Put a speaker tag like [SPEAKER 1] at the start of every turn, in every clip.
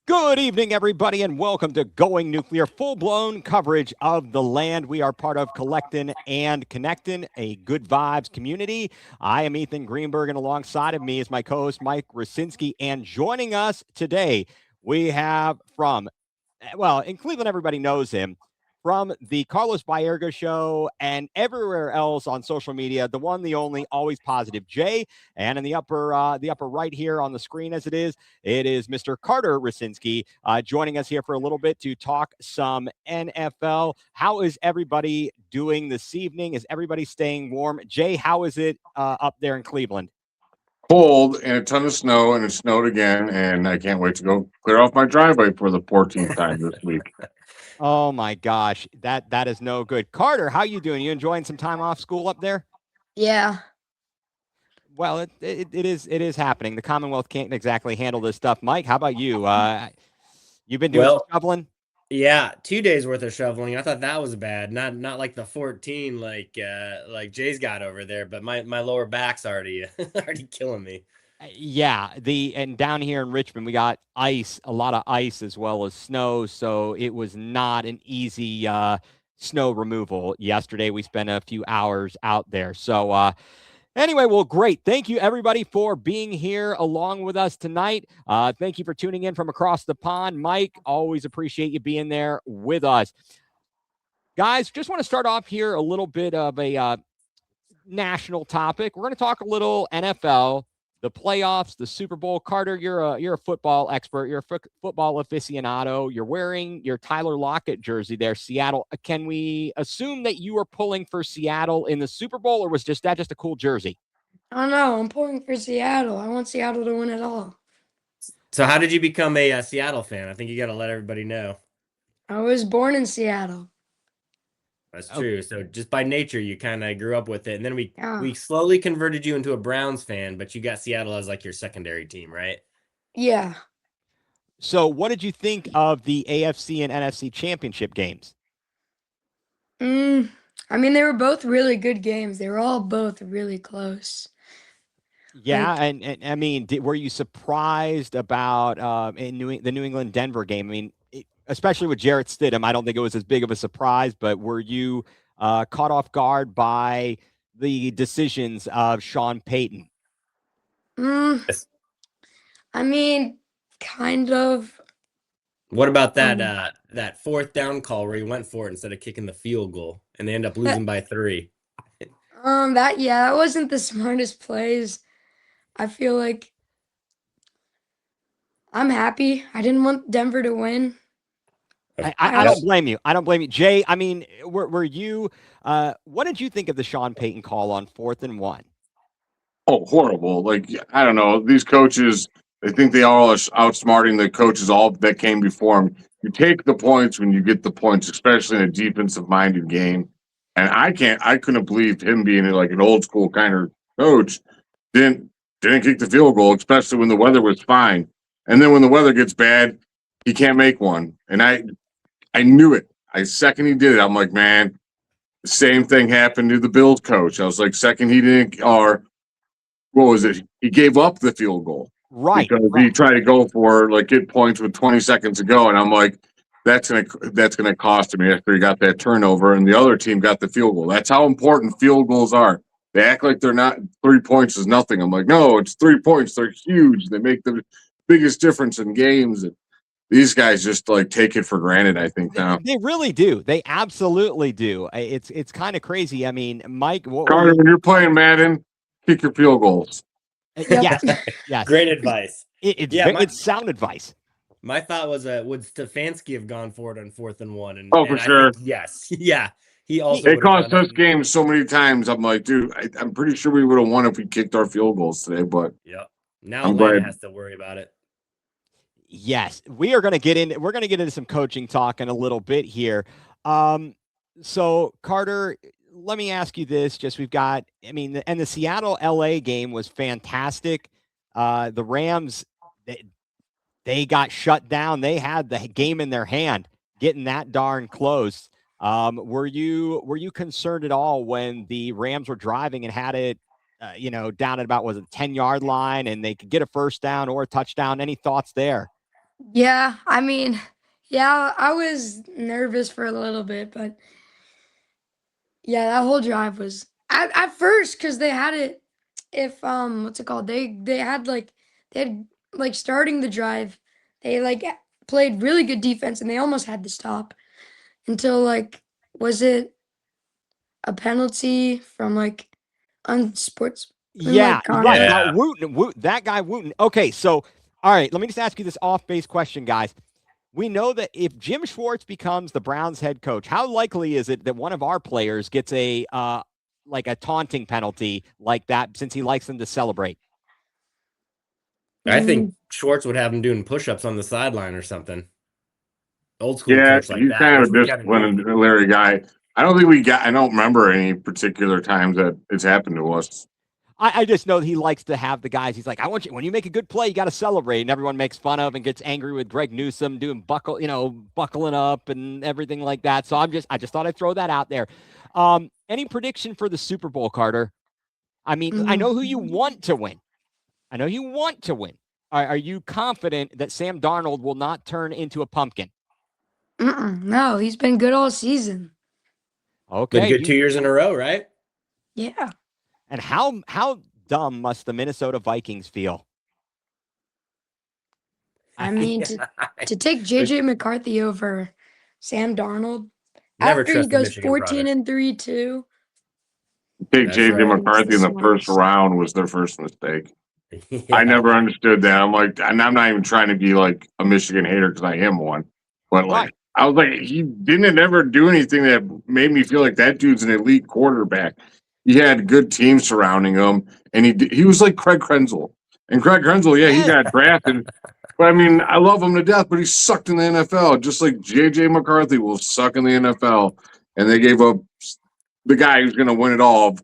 [SPEAKER 1] Good evening, everybody, and welcome to Going nuCLEar, full-blown coverage of the land. We are part of Collectin' and Connectin', a good vibes community. I am Ethan Greenberg, and alongside of me is my co-host, Mike Rasinski. And joining us today, we have in Cleveland, everybody knows him, from the Carlos Baerga show and everywhere else on social media, the one, the only, always positive Jay. And in the upper right here on the screen as it is Mr. Carter Rasinski joining us here for a little bit to talk some NFL. How is everybody doing this evening? Is everybody staying warm? Jay, how is it up there in Cleveland?
[SPEAKER 2] Cold and a ton of snow, and it snowed again, and I can't wait to go clear off my driveway for the 14th time this week.
[SPEAKER 1] Oh my gosh, that is no good. Carter, how you doing? You enjoying some time off school up there?
[SPEAKER 3] Yeah.
[SPEAKER 1] Well, it is happening. The Commonwealth can't exactly handle this stuff. Mike, how about you? You've been doing some shoveling?
[SPEAKER 4] Yeah, 2 days worth of shoveling. I thought that was bad. Not like the 14 like Jay's got over there, but my lower back's already already killing me.
[SPEAKER 1] Yeah, and down here in Richmond, we got ice, a lot of ice as well as snow. So it was not an easy snow removal yesterday. We spent a few hours out there. So anyway, well, great. Thank you, everybody, for being here along with us tonight. Thank you for tuning in from across the pond. Mike, always appreciate you being there with us. Guys, just want to start off here a little bit of a national topic. We're going to talk a little NFL, the playoffs, the Super Bowl. Carter, you're a football expert. You're a football aficionado. You're wearing your Tyler Lockett jersey there, Seattle. Can we assume that you were pulling for Seattle in the Super Bowl, or was that just a cool jersey?
[SPEAKER 3] I don't know. I'm pulling for Seattle. I want Seattle to win it all.
[SPEAKER 4] So how did you become a Seattle fan? I think you got to let everybody know.
[SPEAKER 3] I was born in Seattle.
[SPEAKER 4] That's true. So just by nature, you kind of grew up with it, and then we
[SPEAKER 3] Yeah.
[SPEAKER 4] slowly converted you into a Browns fan, but you got Seattle as like your secondary team, right?
[SPEAKER 3] Yeah.
[SPEAKER 1] So what did you think of the AFC and NFC championship games?
[SPEAKER 3] I mean, they were both really good games. They were all both really close.
[SPEAKER 1] Yeah, and I mean, were you surprised about the New England Denver game? I mean, especially with Jarrett Stidham, I don't think it was as big of a surprise. But were you caught off guard by the decisions of Sean Payton?
[SPEAKER 4] Yes.
[SPEAKER 3] I mean, kind of.
[SPEAKER 4] What about that fourth down call where he went for it instead of kicking the field goal, and they end up losing by 3?
[SPEAKER 3] That wasn't the smartest plays. I feel like I'm happy. I didn't want Denver to win.
[SPEAKER 1] I don't blame you. I don't blame you, Jay. I mean, were you? What did you think of the Sean Payton call on 4th and 1?
[SPEAKER 2] Oh, horrible. Like, I don't know. These coaches, they think they all are outsmarting the coaches all that came before them. You take the points when you get the points, especially in a defensive-minded game. And I couldn't believe him being like an old school kind of coach. Didn't kick the field goal, especially when the weather was fine. And then when the weather gets bad, he can't make one. And I knew it. Second he did it, I'm like, man, the same thing happened to the Bills coach. I was like, second he didn't, or what was it? He gave up the field goal.
[SPEAKER 1] Right.
[SPEAKER 2] Because he tried to go for get points with 20 seconds to go. And I'm like, that's gonna cost him after he got that turnover and the other team got the field goal. That's how important field goals are. They act like they're not 3 points is nothing. I'm like, no, it's 3 points. They're huge. They make the biggest difference in games. And these guys just take it for granted, I think now.
[SPEAKER 1] They really do. They absolutely do. It's kind of crazy. I mean, Mike,
[SPEAKER 2] Carter, when you're playing Madden, kick your field goals.
[SPEAKER 1] Yes.
[SPEAKER 4] Great advice.
[SPEAKER 1] It's sound advice.
[SPEAKER 4] My thought was, would Stefanski have gone for it on 4th and 1? And,
[SPEAKER 2] for sure.
[SPEAKER 4] Yes. Yeah. He also.
[SPEAKER 2] It cost us games so many times. I'm like, dude, I'm pretty sure we would have won if we kicked our field goals today. But
[SPEAKER 4] now Atlanta has to worry about it.
[SPEAKER 1] Yes, we're going to get into some coaching talk in a little bit here. So Carter, let me ask you this. The Seattle LA game was fantastic. The Rams, they got shut down. They had the game in their hand, getting that darn close. Were you concerned at all when the Rams were driving and had it, down at about 10-yard line, and they could get a first down or a touchdown? Any thoughts there?
[SPEAKER 3] Yeah, I mean, yeah, I was nervous for a little bit, but yeah, that whole drive was at first because they had it. If what's it called? They had like starting the drive. They played really good defense and they almost had to stop until was it a penalty from
[SPEAKER 1] Yeah,
[SPEAKER 3] unsportsmanlike
[SPEAKER 1] right.
[SPEAKER 3] conduct?
[SPEAKER 1] Now,
[SPEAKER 4] Yeah.
[SPEAKER 1] that guy Wooten. Okay, so all right, let me just ask you this off-base question, guys. We know that if Jim Schwartz becomes the Browns head coach, how likely is it that one of our players gets a like a taunting penalty like that since he likes them to celebrate?
[SPEAKER 4] I think
[SPEAKER 3] Mm,
[SPEAKER 4] Schwartz would have him doing push-ups on the sideline or something. Old school
[SPEAKER 2] Yeah,
[SPEAKER 4] coach like
[SPEAKER 2] he's
[SPEAKER 4] that.
[SPEAKER 2] kind
[SPEAKER 4] Wish
[SPEAKER 2] of
[SPEAKER 4] we
[SPEAKER 2] a
[SPEAKER 4] got a new
[SPEAKER 2] disciplined,
[SPEAKER 4] one.
[SPEAKER 2] Larry guy. I don't remember any particular times that it's happened to us.
[SPEAKER 1] I just know that he likes to have the guys. He's like, I want you when you make a good play, you got to celebrate, and everyone makes fun of and gets angry with Greg Newsome doing buckling up and everything like that. So I just thought I'd throw that out there. Any prediction for the Super Bowl, Carter? I mean, I
[SPEAKER 3] mm,
[SPEAKER 1] know who you want to win. I know you want to win. Are you confident that Sam Darnold will not turn into a pumpkin?
[SPEAKER 3] no, he's been good all season.
[SPEAKER 4] Been
[SPEAKER 1] Okay,
[SPEAKER 4] good 2 years in a row, right?
[SPEAKER 3] Yeah,
[SPEAKER 1] and how dumb must the Minnesota Vikings feel?
[SPEAKER 3] I mean to take
[SPEAKER 4] But
[SPEAKER 3] JJ McCarthy over Sam Darnold
[SPEAKER 4] never
[SPEAKER 3] after he
[SPEAKER 4] trust the
[SPEAKER 3] goes
[SPEAKER 4] Michigan
[SPEAKER 3] 14
[SPEAKER 4] product.
[SPEAKER 3] and 3 too.
[SPEAKER 2] Take
[SPEAKER 4] That's
[SPEAKER 2] JJ
[SPEAKER 4] right.
[SPEAKER 3] It's the
[SPEAKER 2] McCarthy in the first
[SPEAKER 3] smartest.
[SPEAKER 2] round was their first mistake. I never
[SPEAKER 4] Yeah.
[SPEAKER 2] understood that. I'm like, and I'm not even trying to be like a Michigan hater because I am one, but like,
[SPEAKER 1] Right.
[SPEAKER 2] I was like, he didn't ever do anything that made me feel like that dude's an elite quarterback. He had good teams surrounding him, and he was like Craig Krenzel. And Craig Krenzel, yeah, he
[SPEAKER 1] Yeah.
[SPEAKER 2] got drafted. But I mean, I love him to death, but he sucked in the NFL, just like JJ McCarthy will suck in the NFL. And they gave up the guy who's going to win it all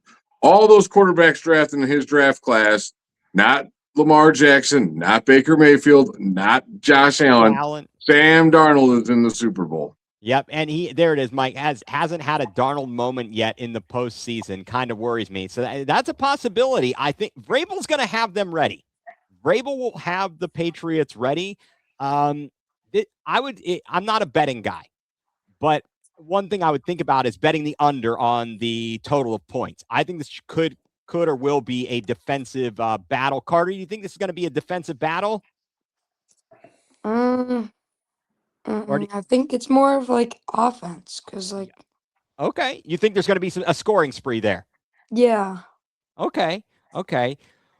[SPEAKER 2] those quarterbacks drafted in his draft class, not Lamar Jackson, not Baker Mayfield, not Josh Allen.
[SPEAKER 1] Allen.
[SPEAKER 2] Sam Darnold is in the Super Bowl.
[SPEAKER 1] Yep, and there it is. Mike hasn't had a Darnold moment yet in the postseason. Kind of worries me. So that's a possibility. I think Vrabel's going to have them ready. Vrabel will have the Patriots ready. I'm not a betting guy, but one thing I would think about is betting the under on the total of points. I think this could or will be a defensive battle. Carter, you think this is going to be a defensive battle?
[SPEAKER 3] Um,
[SPEAKER 1] Or do,
[SPEAKER 3] I think it's more of offense because
[SPEAKER 1] okay, you think there's going to be a scoring spree there?
[SPEAKER 3] yeah.
[SPEAKER 1] Okay. Okay.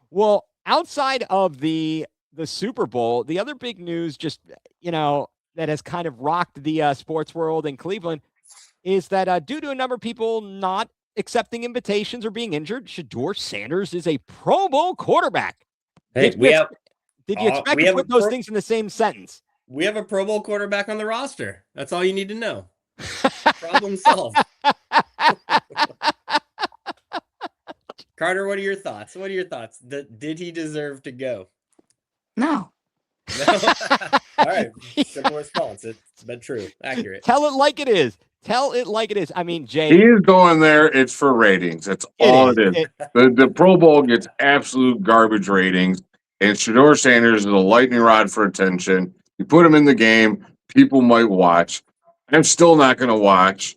[SPEAKER 1] Well, outside of the Super Bowl, the other big news that has kind of rocked the sports world in Cleveland is that due to a number of people not accepting invitations or being injured, Shedeur Sanders is a Pro Bowl quarterback.
[SPEAKER 4] Hey, we have
[SPEAKER 1] Did you expect
[SPEAKER 4] we
[SPEAKER 1] to
[SPEAKER 4] have a
[SPEAKER 1] put those things in the same sentence?
[SPEAKER 4] we have a Pro Bowl quarterback on the roster. That's all you need to know. Problem solved. Carter, what are your thoughts? What are your thoughts? Did he deserve to go?
[SPEAKER 3] No.
[SPEAKER 4] No. All right. Simple response. It's been true. Accurate.
[SPEAKER 1] Tell it like it is. Tell it like it is. I mean, Jay.
[SPEAKER 2] He is going there. It's for ratings. That's all it is. The Pro Bowl gets absolute garbage ratings, and Shedeur Sanders is a lightning rod for attention. You put him in the game, people might watch. I'm still not going to watch,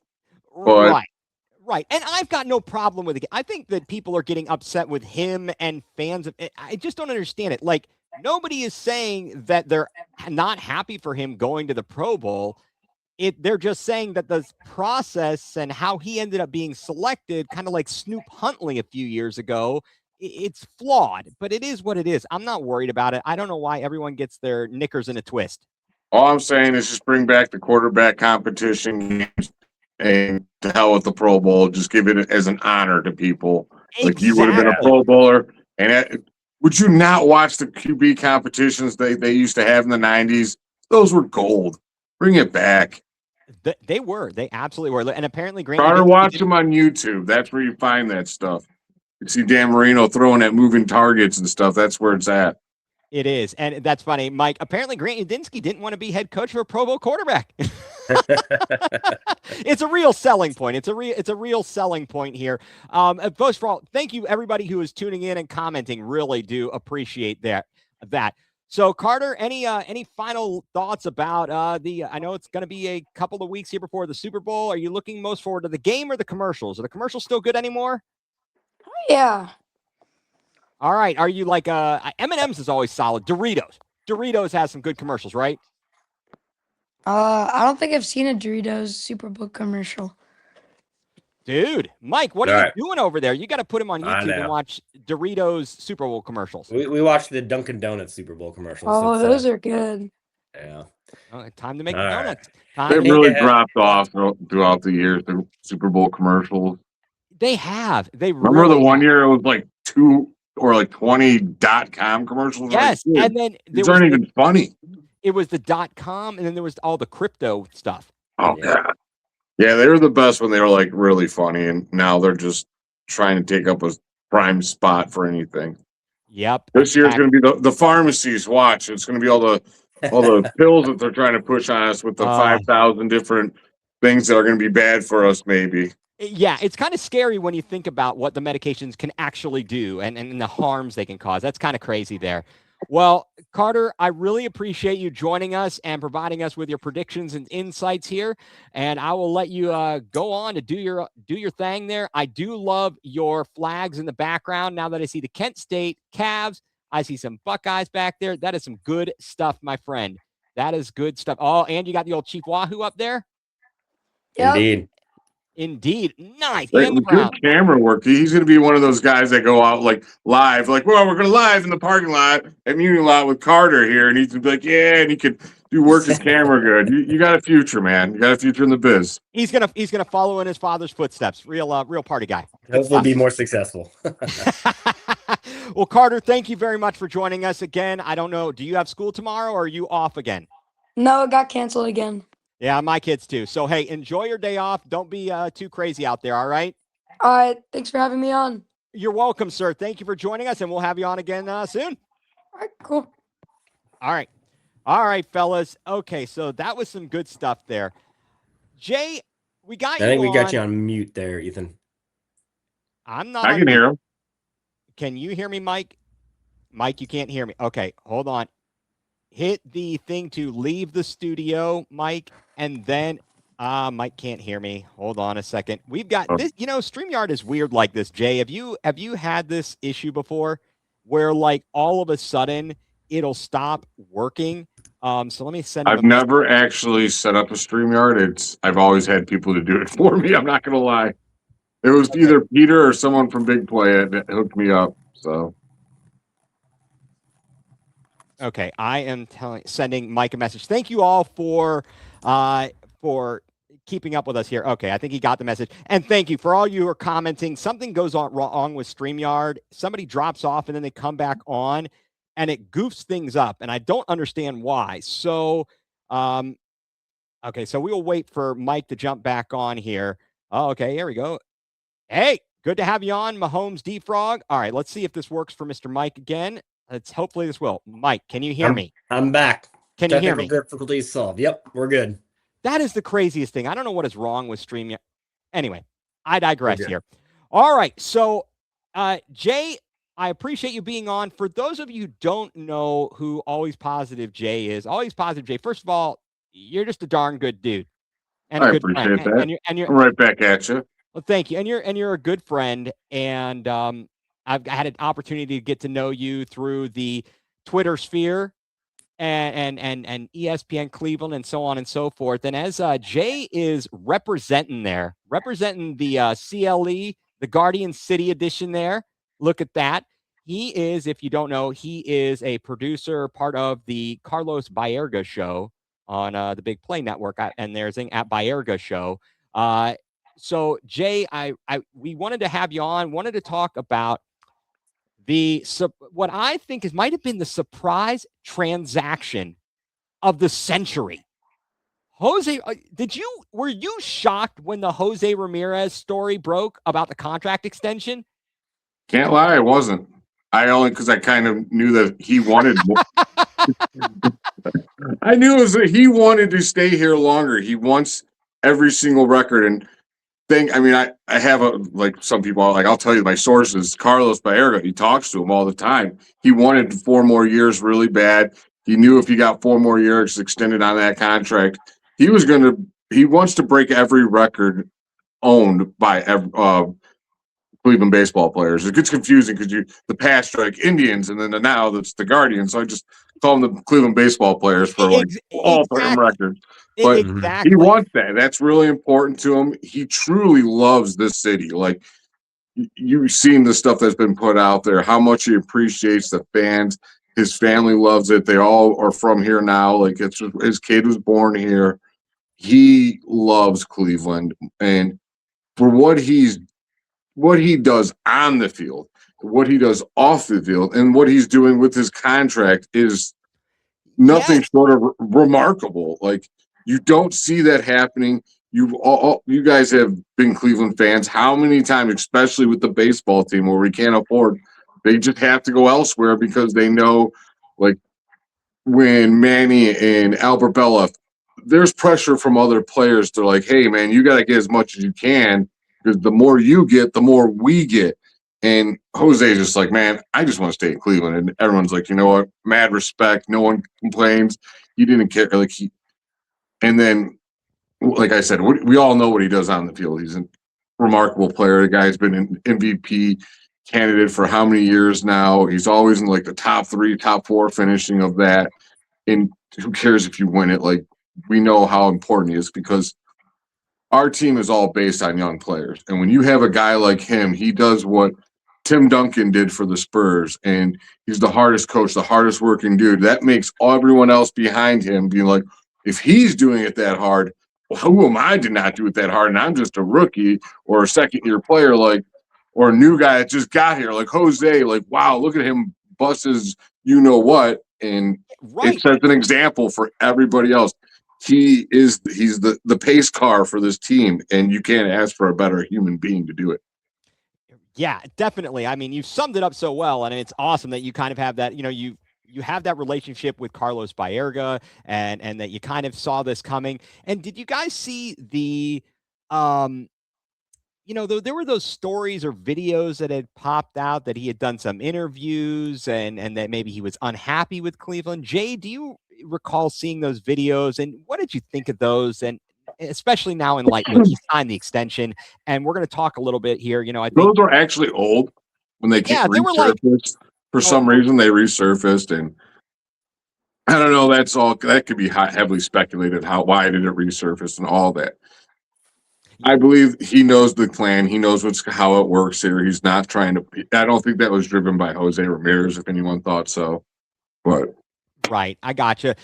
[SPEAKER 2] but
[SPEAKER 1] Right. And I've got no problem with it. I think that people are getting upset with him and fans of it. I just don't understand it. Like, nobody is saying that they're not happy for him going to the Pro Bowl. They're just saying that the process and how he ended up being selected, kind of like Snoop Huntley a few years ago, it's flawed, but it is what it is. I'm not worried about it. I don't know why everyone gets their knickers in a twist.
[SPEAKER 2] all I'm saying is just bring back the quarterback competition games and to hell with the Pro Bowl. Just give it as an honor to people. Like you would have been a
[SPEAKER 1] Exactly.
[SPEAKER 2] Pro Bowler. And would you not watch the QB competitions they used to have in the 90s? Those were gold. Bring it back.
[SPEAKER 1] They were. They absolutely were. And apparently, Grant,
[SPEAKER 2] Carter, watch them on YouTube. That's where you find that stuff. You see Dan Marino throwing at moving targets and stuff. That's where it's at.
[SPEAKER 1] It is. And that's funny. Mike, apparently Grant Udinski didn't want to be head coach for a Pro Bowl quarterback. It's a real selling point. It's a real selling point here. First of all, thank you everybody who is tuning in and commenting. Really do appreciate that. So Carter, any final thoughts about I know it's going to be a couple of weeks here before the Super Bowl. Are you looking most forward to the game or the commercials? Are the commercials still good anymore?
[SPEAKER 3] Yeah.
[SPEAKER 1] All right. Are you like M&M's is always solid. Doritos has some good commercials, right?
[SPEAKER 3] I don't think I've seen a Doritos Super Bowl commercial.
[SPEAKER 1] Dude, Mike, what
[SPEAKER 4] All
[SPEAKER 1] are you
[SPEAKER 4] right.
[SPEAKER 1] doing over there? You got to put him on
[SPEAKER 4] I
[SPEAKER 1] YouTube and
[SPEAKER 4] know.
[SPEAKER 1] watch Doritos Super Bowl commercials.
[SPEAKER 4] We watched the Dunkin' Donuts Super Bowl commercials.
[SPEAKER 3] Oh, those are good.
[SPEAKER 4] Yeah.
[SPEAKER 1] Time to make
[SPEAKER 4] All right.
[SPEAKER 1] donuts.
[SPEAKER 2] They've really dropped off throughout the years, the Super Bowl commercials.
[SPEAKER 1] They have. They
[SPEAKER 2] Remember
[SPEAKER 1] really
[SPEAKER 2] the one
[SPEAKER 1] have.
[SPEAKER 2] year it was like 2 or like 20.com commercials?
[SPEAKER 1] Yes,
[SPEAKER 2] like,
[SPEAKER 1] and then
[SPEAKER 2] these aren't even funny.
[SPEAKER 1] It was the .com, and then there was all the crypto stuff.
[SPEAKER 2] Oh yeah, yeah, they were the best when they were like really funny, and now they're just trying to take up a prime spot for anything.
[SPEAKER 1] Yep.
[SPEAKER 2] This year's going to be the pharmacies. Watch, it's going to be all the pills that they're trying to push on us with the 5,000 different things that are going to be bad for us. Maybe.
[SPEAKER 1] Yeah, it's kind of scary when you think about what the medications can actually do and the harms they can cause. That's kind of crazy there. Well, Carter, I really appreciate you joining us and providing us with your predictions and insights here. And I will let you go on to do your thing there. I do love your flags in the background. Now that I see the Kent State Cavs, I see some Buckeyes back there. That is some good stuff, my friend. That is good stuff. Oh, and you got the old Chief Wahoo up there?
[SPEAKER 3] Yep.
[SPEAKER 1] Indeed. Nice.
[SPEAKER 2] Good camera work. He's going to be one of those guys that go out like live, like, well, we're going to live in the parking lot at Muni Lot with Carter here. And he's going to be like, yeah, and he could work his camera good. You got a future, man. You got a future in the biz.
[SPEAKER 1] He's gonna follow in his father's footsteps. Real party guy.
[SPEAKER 4] Hopefully be more successful.
[SPEAKER 1] Well, Carter, thank you very much for joining us again. I don't know, do you have school tomorrow or are you off again?
[SPEAKER 3] No, it got canceled again.
[SPEAKER 1] Yeah, my kids too. So, hey, enjoy your day off. Don't be too crazy out there, all right?
[SPEAKER 3] All right. Thanks for having me on.
[SPEAKER 1] You're welcome, sir. Thank you for joining us, and we'll have you on again soon.
[SPEAKER 3] All right, cool.
[SPEAKER 1] All right, fellas. Okay, so that was some good stuff there. Jay, we got you on.
[SPEAKER 4] I think we got you on mute there, Ethan.
[SPEAKER 1] I'm not.
[SPEAKER 2] I can hear him.
[SPEAKER 1] Can you hear me, Mike? Mike, you can't hear me. Okay, hold on. Hit the thing to leave the studio, Mike, and then Mike can't hear me. Hold on a second. We've got this, StreamYard is weird like this, Jay. Have you had this issue before where like all of a sudden it'll stop working? So let me send
[SPEAKER 2] I've never actually set up a StreamYard. I've always had people to do it for me. I'm not gonna lie. It was either Peter or someone from Big Play that hooked me up. So
[SPEAKER 1] okay, I am sending Mike a message. Thank you all for keeping up with us here. Okay, I think he got the message. And thank you for all you who are commenting. Something goes on wrong with StreamYard. Somebody drops off and then they come back on and it goofs things up. And I don't understand why. So, okay, so we'll wait for Mike to jump back on here. Oh, okay, here we go. Hey, good to have you on, Mahomes D-Frog. All right, let's see if this works for Mr. Mike again. Hopefully this will. Mike, can you hear me?
[SPEAKER 4] I'm back.
[SPEAKER 1] Can you hear me?
[SPEAKER 4] Difficulties solved. Yep, we're good.
[SPEAKER 1] That is the craziest thing. I don't know what is wrong with StreamYard. Anyway, I digress here. All right, so Jay, I appreciate you being on. For those of you who don't know who Always Positive Jay is, Always Positive Jay, first of all, you're just a darn good dude. And
[SPEAKER 2] I
[SPEAKER 1] a good
[SPEAKER 2] appreciate
[SPEAKER 1] friend.
[SPEAKER 2] that.
[SPEAKER 1] And you're
[SPEAKER 2] I'm right back at you.
[SPEAKER 1] Well, thank you. And you're a good friend. And I've had an opportunity to get to know you through the Twitter sphere and ESPN Cleveland and so on and so forth. And as Jay is representing the CLE, the Guardian City edition there, look at that. He is, if you don't know, he is a producer, part of the Carlos Baerga show on the Big Play Network and there's at Baerga show. So Jay, we wanted to have you on, wanted to talk about what I think might have been the surprise transaction of the century. Jose, were you shocked when the Jose Ramirez story broke about the contract extension?
[SPEAKER 2] Can't lie, I wasn't. Because I kind of knew that he wanted more. I knew it was that he wanted to stay here longer. He wants every single record. And think, I mean, I have like some people are like, I'll tell you my sources, Carlos Baerga, he talks to him all the time. He wanted 4 more years really bad. He knew if he got 4 more years extended on that contract, he wants to break every record owned by Cleveland baseball players. It gets confusing because the past are like Indians, and then now that's the Guardians. So I just call them the Cleveland baseball players for like all-time records. But
[SPEAKER 1] exactly.
[SPEAKER 2] he wants that. That's really important to him. He truly loves this city. Like you've seen the stuff that's been put out there, how much he appreciates the fans. His family loves it. They all are from here now. Like his kid was born here. He loves Cleveland, and for what he does on the field, what he does off the field, and what he's doing with his contract is nothing short of remarkable. Like you don't see that happening. You guys have been Cleveland fans. How many times, especially with the baseball team where we can't afford, they just have to go elsewhere because they know, like when Manny and Albert Bella, there's pressure from other players to like, hey man, you got to get as much as you can. Because the more you get, the more we get. And Jose's just like, man, I just want to stay in Cleveland. And everyone's like, you know what? Mad respect. No one complains. He didn't care. And then, like I said, we all know what he does on the field. He's a remarkable player. The guy's been an MVP candidate for how many years now? He's always in like the top 3, top 4 finishing of that. And who cares if you win it? Like, we know how important he is because our team is all based on young players. And when you have a guy like him, he does what Tim Duncan did for the Spurs. And he's the hardest coach, the hardest working dude. That makes everyone else behind him be like, if he's doing it that hard, well, who am I to not do it that hard? And I'm just a rookie or a second-year player, or a new guy that just got here, like Jose. Like, wow, look at him bust his you-know-what. And it sets an example for everybody else. He's the pace car for this team, and you can't ask for a better human being to do it.
[SPEAKER 1] Yeah, definitely. I mean, you've summed it up so well, and it's awesome that you kind of have that, you have that relationship with Carlos Baerga and that you kind of saw this coming. And did you guys see the there were those stories or videos that had popped out that he had done some interviews and that maybe he was unhappy with Cleveland. Jay, do you recall seeing those videos, and what did you think of those? And especially now in light, he signed the extension, and we're going to talk a little bit here. I think
[SPEAKER 2] those were actually old when they came resurfaced. For some reason, they resurfaced, and I don't know. That could be heavily speculated. Why did it resurface and all that? I believe he knows the plan. He knows how it works here. He's not trying to. I don't think that was driven by Jose Ramirez, if anyone thought so. But
[SPEAKER 1] right, I gotcha.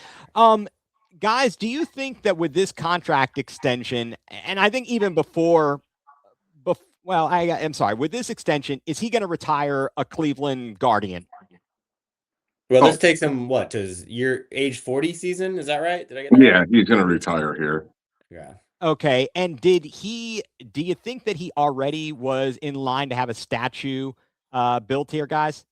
[SPEAKER 1] Guys, do you think that with this contract extension, and I think even before, I'm sorry, with this extension, is he going to retire a Cleveland Guardian?
[SPEAKER 4] Well, this takes him to his age 40 season. Is that right? Did I get that?
[SPEAKER 2] Yeah, he's going to retire here.
[SPEAKER 4] Yeah.
[SPEAKER 1] Okay. And do you think that he already was in line to have a statue built here, guys?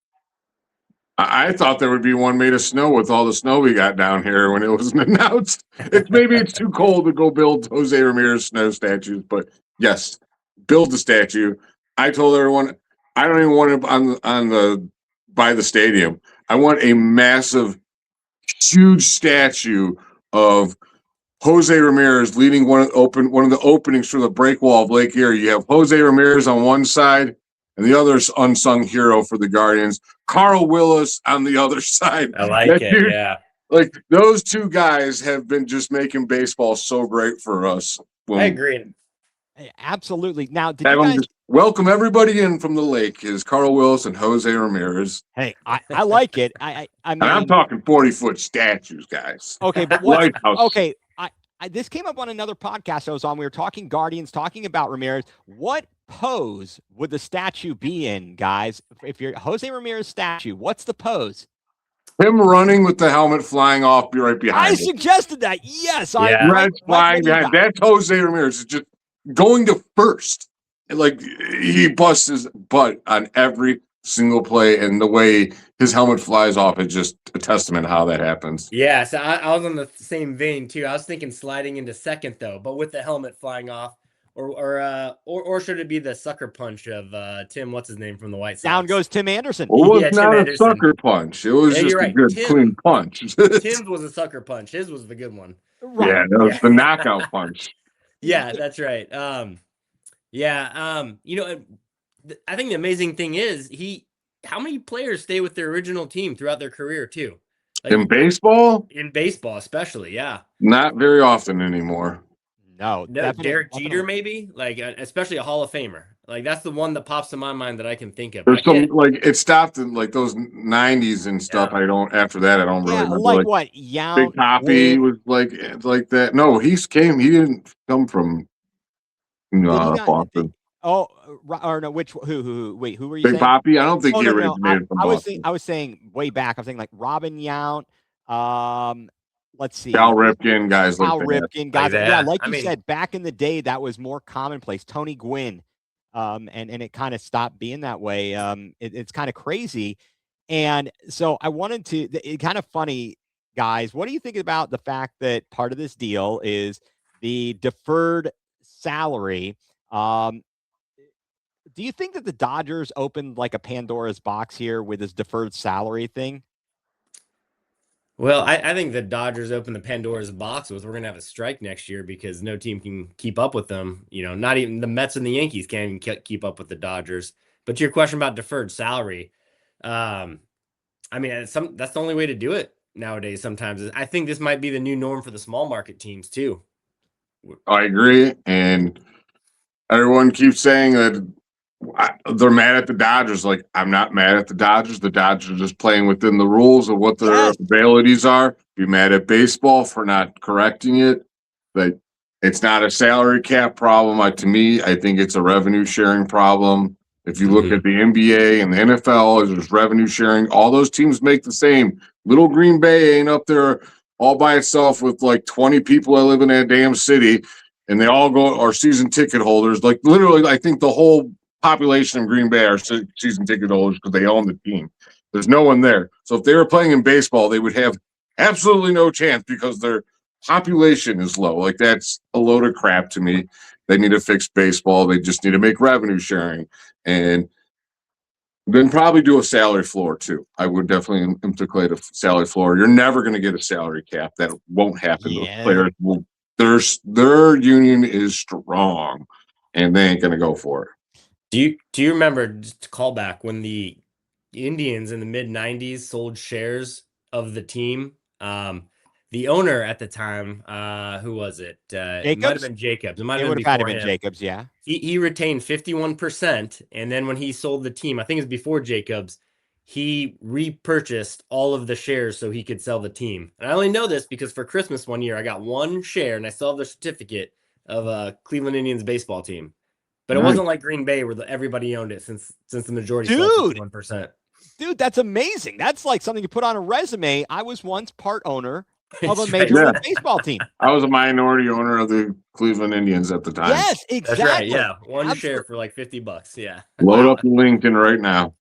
[SPEAKER 2] I thought there would be one made of snow with all the snow we got down here when it wasn't announced. Maybe it's too cold to go build Jose Ramirez snow statues, but yes, build the statue. I told everyone I don't even want it by the stadium. I want a massive, huge statue of Jose Ramirez leading one of the openings for the break wall of Lake Erie. You have Jose Ramirez on one side, and the other unsung hero for the Guardians, Carl Willis on the other side.
[SPEAKER 4] I like it, dude, yeah.
[SPEAKER 2] Like, those two guys have been just making baseball so great for us.
[SPEAKER 4] I agree.
[SPEAKER 1] Absolutely. Now, did you guys
[SPEAKER 2] welcome everybody in from the lake is Carl Willis and Jose Ramirez.
[SPEAKER 1] Hey, I like it. I mean,
[SPEAKER 2] and I'm talking 40-foot statues, guys.
[SPEAKER 1] Okay, but okay. This came up on another podcast I was on. We were talking Guardians, talking about Ramirez. What pose would the statue be in, guys? If you're Jose Ramirez statue, what's the pose?
[SPEAKER 2] Him running with the helmet flying off, be right behind.
[SPEAKER 1] I suggested that. Yes,
[SPEAKER 2] flying behind. That's Jose Ramirez. It's just going to first. Like, he busts his butt on every single play, and the way his helmet flies off is just a testament to how that happens.
[SPEAKER 4] Yeah, so I was on the same vein too. I was thinking sliding into second though, but with the helmet flying off, Or should it be the sucker punch of Tim? What's his name from the White Sox?
[SPEAKER 1] Down goes Tim Anderson.
[SPEAKER 2] Well, it was
[SPEAKER 4] Tim
[SPEAKER 2] not a
[SPEAKER 4] Anderson.
[SPEAKER 2] sucker punch. It was
[SPEAKER 4] Yeah,
[SPEAKER 2] just
[SPEAKER 4] you're
[SPEAKER 2] a
[SPEAKER 4] right.
[SPEAKER 2] good, clean punch.
[SPEAKER 4] Tim's was a sucker punch. His was the good one.
[SPEAKER 1] Right.
[SPEAKER 2] Yeah, that was the knockout punch.
[SPEAKER 4] Yeah, that's right. I think the amazing thing is how many players stay with their original team throughout their career too? Like,
[SPEAKER 2] In baseball,
[SPEAKER 4] especially, yeah.
[SPEAKER 2] not very often anymore.
[SPEAKER 1] No,
[SPEAKER 4] Derek Jeter, maybe, like especially a Hall of Famer. Like that's the one that pops in my mind that I can think of.
[SPEAKER 2] There's some like it stopped in like those 90s and stuff.
[SPEAKER 4] Yeah.
[SPEAKER 2] I don't. After that, I don't really remember.
[SPEAKER 1] like what? Yount,
[SPEAKER 2] Big Poppy was like that. No, he didn't come from Boston.
[SPEAKER 1] Oh, or no, who? Wait, who were you
[SPEAKER 2] Big
[SPEAKER 1] saying?
[SPEAKER 2] Poppy? I don't think he originated from
[SPEAKER 1] I
[SPEAKER 2] Boston.
[SPEAKER 1] was saying way back. I was saying like Robin Yount. Let's see.
[SPEAKER 2] Cal Ripken, guys like
[SPEAKER 1] Cal
[SPEAKER 2] that.
[SPEAKER 1] Ripken, guys.
[SPEAKER 4] Like that.
[SPEAKER 1] Yeah, like you said, back in the day, that was more commonplace. Tony Gwynn. And it kind of stopped being that way. It's kind of crazy. And so I wanted to, it's kind of funny, guys. What do you think about the fact that part of this deal is the deferred salary? Do you think that the Dodgers opened like a Pandora's box here with this deferred salary thing?
[SPEAKER 4] Well, I think the Dodgers opened the Pandora's box with we're going to have a strike next year because no team can keep up with them. You know, not even the Mets and the Yankees can't even keep up with the Dodgers. But to your question about deferred salary, I mean, that's the only way to do it nowadays sometimes. I think this might be the new norm for the small market teams too.
[SPEAKER 2] I agree. And everyone keeps saying that they're mad at the Dodgers. Like, I'm not mad at the Dodgers. The Dodgers are just playing within the rules of what their abilities are. Be mad at baseball for not correcting it. But it's not a salary cap problem. To me, I think it's a revenue sharing problem. If you look at the NBA and the NFL, there's revenue sharing. All those teams make the same. Little Green Bay ain't up there all by itself with like 20 people that live in that damn city, and they all are season ticket holders. Like literally, I think the whole population in Green Bay are season ticket holders because they own the team. There's no one there. So if they were playing in baseball, they would have absolutely no chance because their population is low. Like that's a load of crap to me. They need to fix baseball. They just need to make revenue sharing and then probably do a salary floor too. I would definitely integrate a salary floor. You're never going to get a salary cap. That won't happen.
[SPEAKER 1] Yeah.
[SPEAKER 2] Those players their union is strong and they ain't going to go for it.
[SPEAKER 4] Do you remember, just to call back, when the Indians in the mid 90s sold shares of the team? The owner at the time, who was it? It might have been Jacobs. It might have been
[SPEAKER 1] Jacobs, yeah.
[SPEAKER 4] He retained 51%, and then when he sold the team, I think it was before Jacobs, he repurchased all of the shares so he could sell the team. And I only know this because for Christmas one year, I got one share, and I still have the certificate of a Cleveland Indians baseball team. But it wasn't like Green Bay where everybody owned it since the majority sold 51%.
[SPEAKER 1] Dude, that's amazing. That's like something you put on a resume. I was once part owner of a major league baseball team.
[SPEAKER 2] I was a minority owner of the Cleveland Indians at the time.
[SPEAKER 1] Yes, exactly.
[SPEAKER 4] That's right. Yeah, one share for like $50. Yeah.
[SPEAKER 2] Load up LinkedIn right now.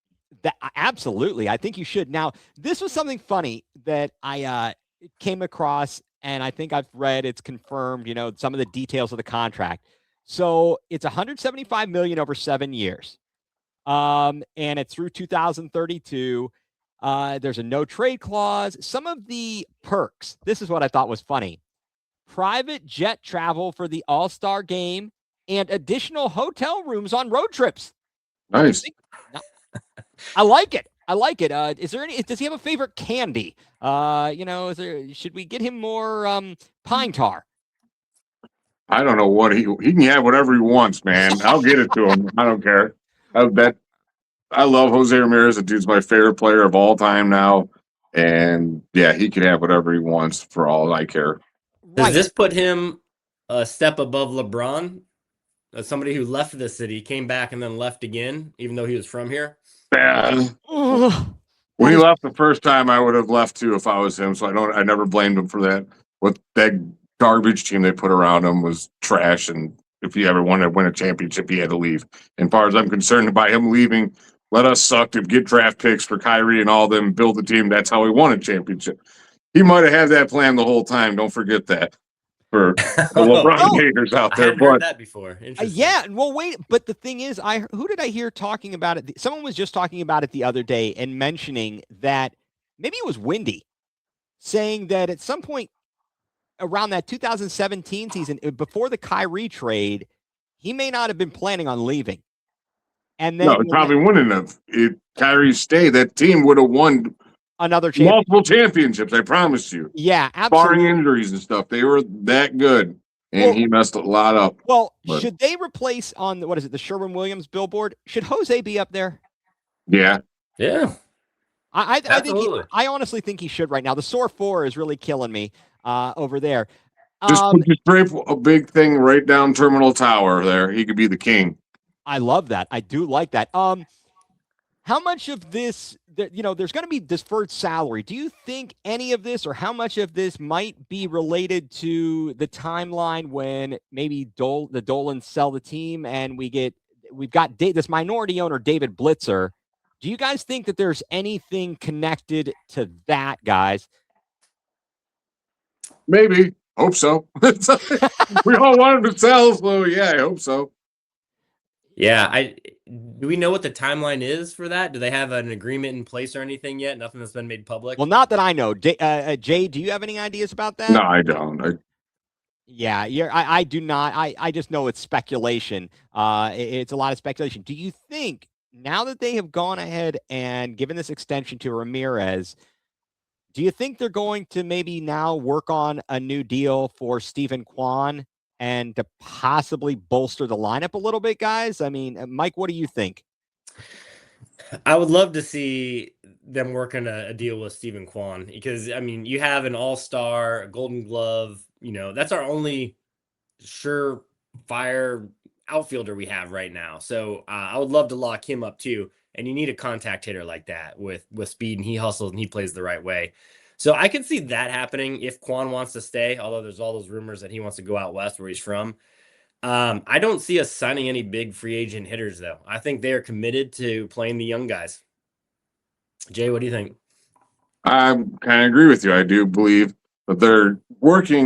[SPEAKER 1] Absolutely. I think you should. Now, this was something funny that I came across, and I think I've read it's confirmed, some of the details of the contract. So it's $175 million over 7 years. And it's through 2032. There's a no trade clause. Some of the perks. This is what I thought was funny. Private jet travel for the All-Star game and additional hotel rooms on road trips.
[SPEAKER 2] Nice.
[SPEAKER 1] I like it. Is there does he have a favorite candy? Should we get him more pine tar?
[SPEAKER 2] I don't know what he can have whatever he wants, man. I'll get it to him. I don't care. I love Jose Ramirez. The dude's my favorite player of all time now. And yeah, he can have whatever he wants for all I care.
[SPEAKER 4] Does this put him a step above LeBron? As somebody who left the city, came back and then left again, even though he was from here?
[SPEAKER 2] When he left the first time, I would have left too if I was him. So I never blamed him for that. What that garbage team they put around him was trash. And if he ever wanted to win a championship, he had to leave. And as far as I'm concerned by him leaving, let us suck to get draft picks for Kyrie and all them, build the team. That's how he won a championship. He might have had that plan the whole time. Don't forget that. for the LeBron haters out
[SPEAKER 4] I
[SPEAKER 2] there.
[SPEAKER 4] hadn't heard
[SPEAKER 2] But
[SPEAKER 4] that before. Interesting.
[SPEAKER 1] Yeah, well, wait, but the thing is, who did I hear talking about it? Someone was just talking about it the other day and mentioning that maybe it was Windy, saying that at some point around that 2017 season, before the Kyrie trade, he may not have been planning on leaving. And then
[SPEAKER 2] no, it probably wouldn't have. If Kyrie stayed, that team would have won
[SPEAKER 1] another championship.
[SPEAKER 2] multiple championships. I promise you.
[SPEAKER 1] Yeah,
[SPEAKER 2] Barring
[SPEAKER 1] absolutely.
[SPEAKER 2] injuries and stuff, they were that good, and he messed a lot up.
[SPEAKER 1] Well,
[SPEAKER 2] But-
[SPEAKER 1] should they replace on what is it, the Sherwin-Williams billboard? Should Jose be up there?
[SPEAKER 2] Yeah,
[SPEAKER 4] Yeah.
[SPEAKER 1] I think
[SPEAKER 4] Absolutely.
[SPEAKER 1] I honestly think he should right now. The sore 4 is really killing me over there.
[SPEAKER 2] just drape a big thing right down Terminal Tower there. He could be the king.
[SPEAKER 1] I love that. I do like that. How much of this, there's going to be deferred salary. Do you think any of this, or how much of this might be related to the timeline when maybe the Dolans sell the team and we've got this minority owner, David Blitzer? Do you guys think that there's anything connected to that, guys?
[SPEAKER 2] Maybe. Hope so. We all want him to sell, so yeah, I hope so.
[SPEAKER 4] Yeah, do we know what the timeline is for that? Do they have an agreement in place or anything yet? Nothing that's been made public?
[SPEAKER 1] Well, not that I know. Jay, do you have any ideas about that?
[SPEAKER 2] No, I don't.
[SPEAKER 1] Yeah, I do not. I just know it's speculation. It's a lot of speculation. Do you think now that they have gone ahead and given this extension to Ramirez, do you think they're going to maybe now work on a new deal for Stephen Kwan and to possibly bolster the lineup a little bit, guys? I mean, Mike, what do you think?
[SPEAKER 4] I would love to see them working a deal with Stephen Kwan because, I mean, you have an all-star, a Golden Glove, that's our only surefire outfielder we have right now. So I would love to lock him up too. And you need a contact hitter like that with speed, and he hustles and he plays the right way. So I can see that happening if Kwan wants to stay, although there's all those rumors that he wants to go out west where he's from. I don't see us signing any big free agent hitters, though. I think they are committed to playing the young guys. Jay, what do you think?
[SPEAKER 2] I kind of agree with you. I do believe that they're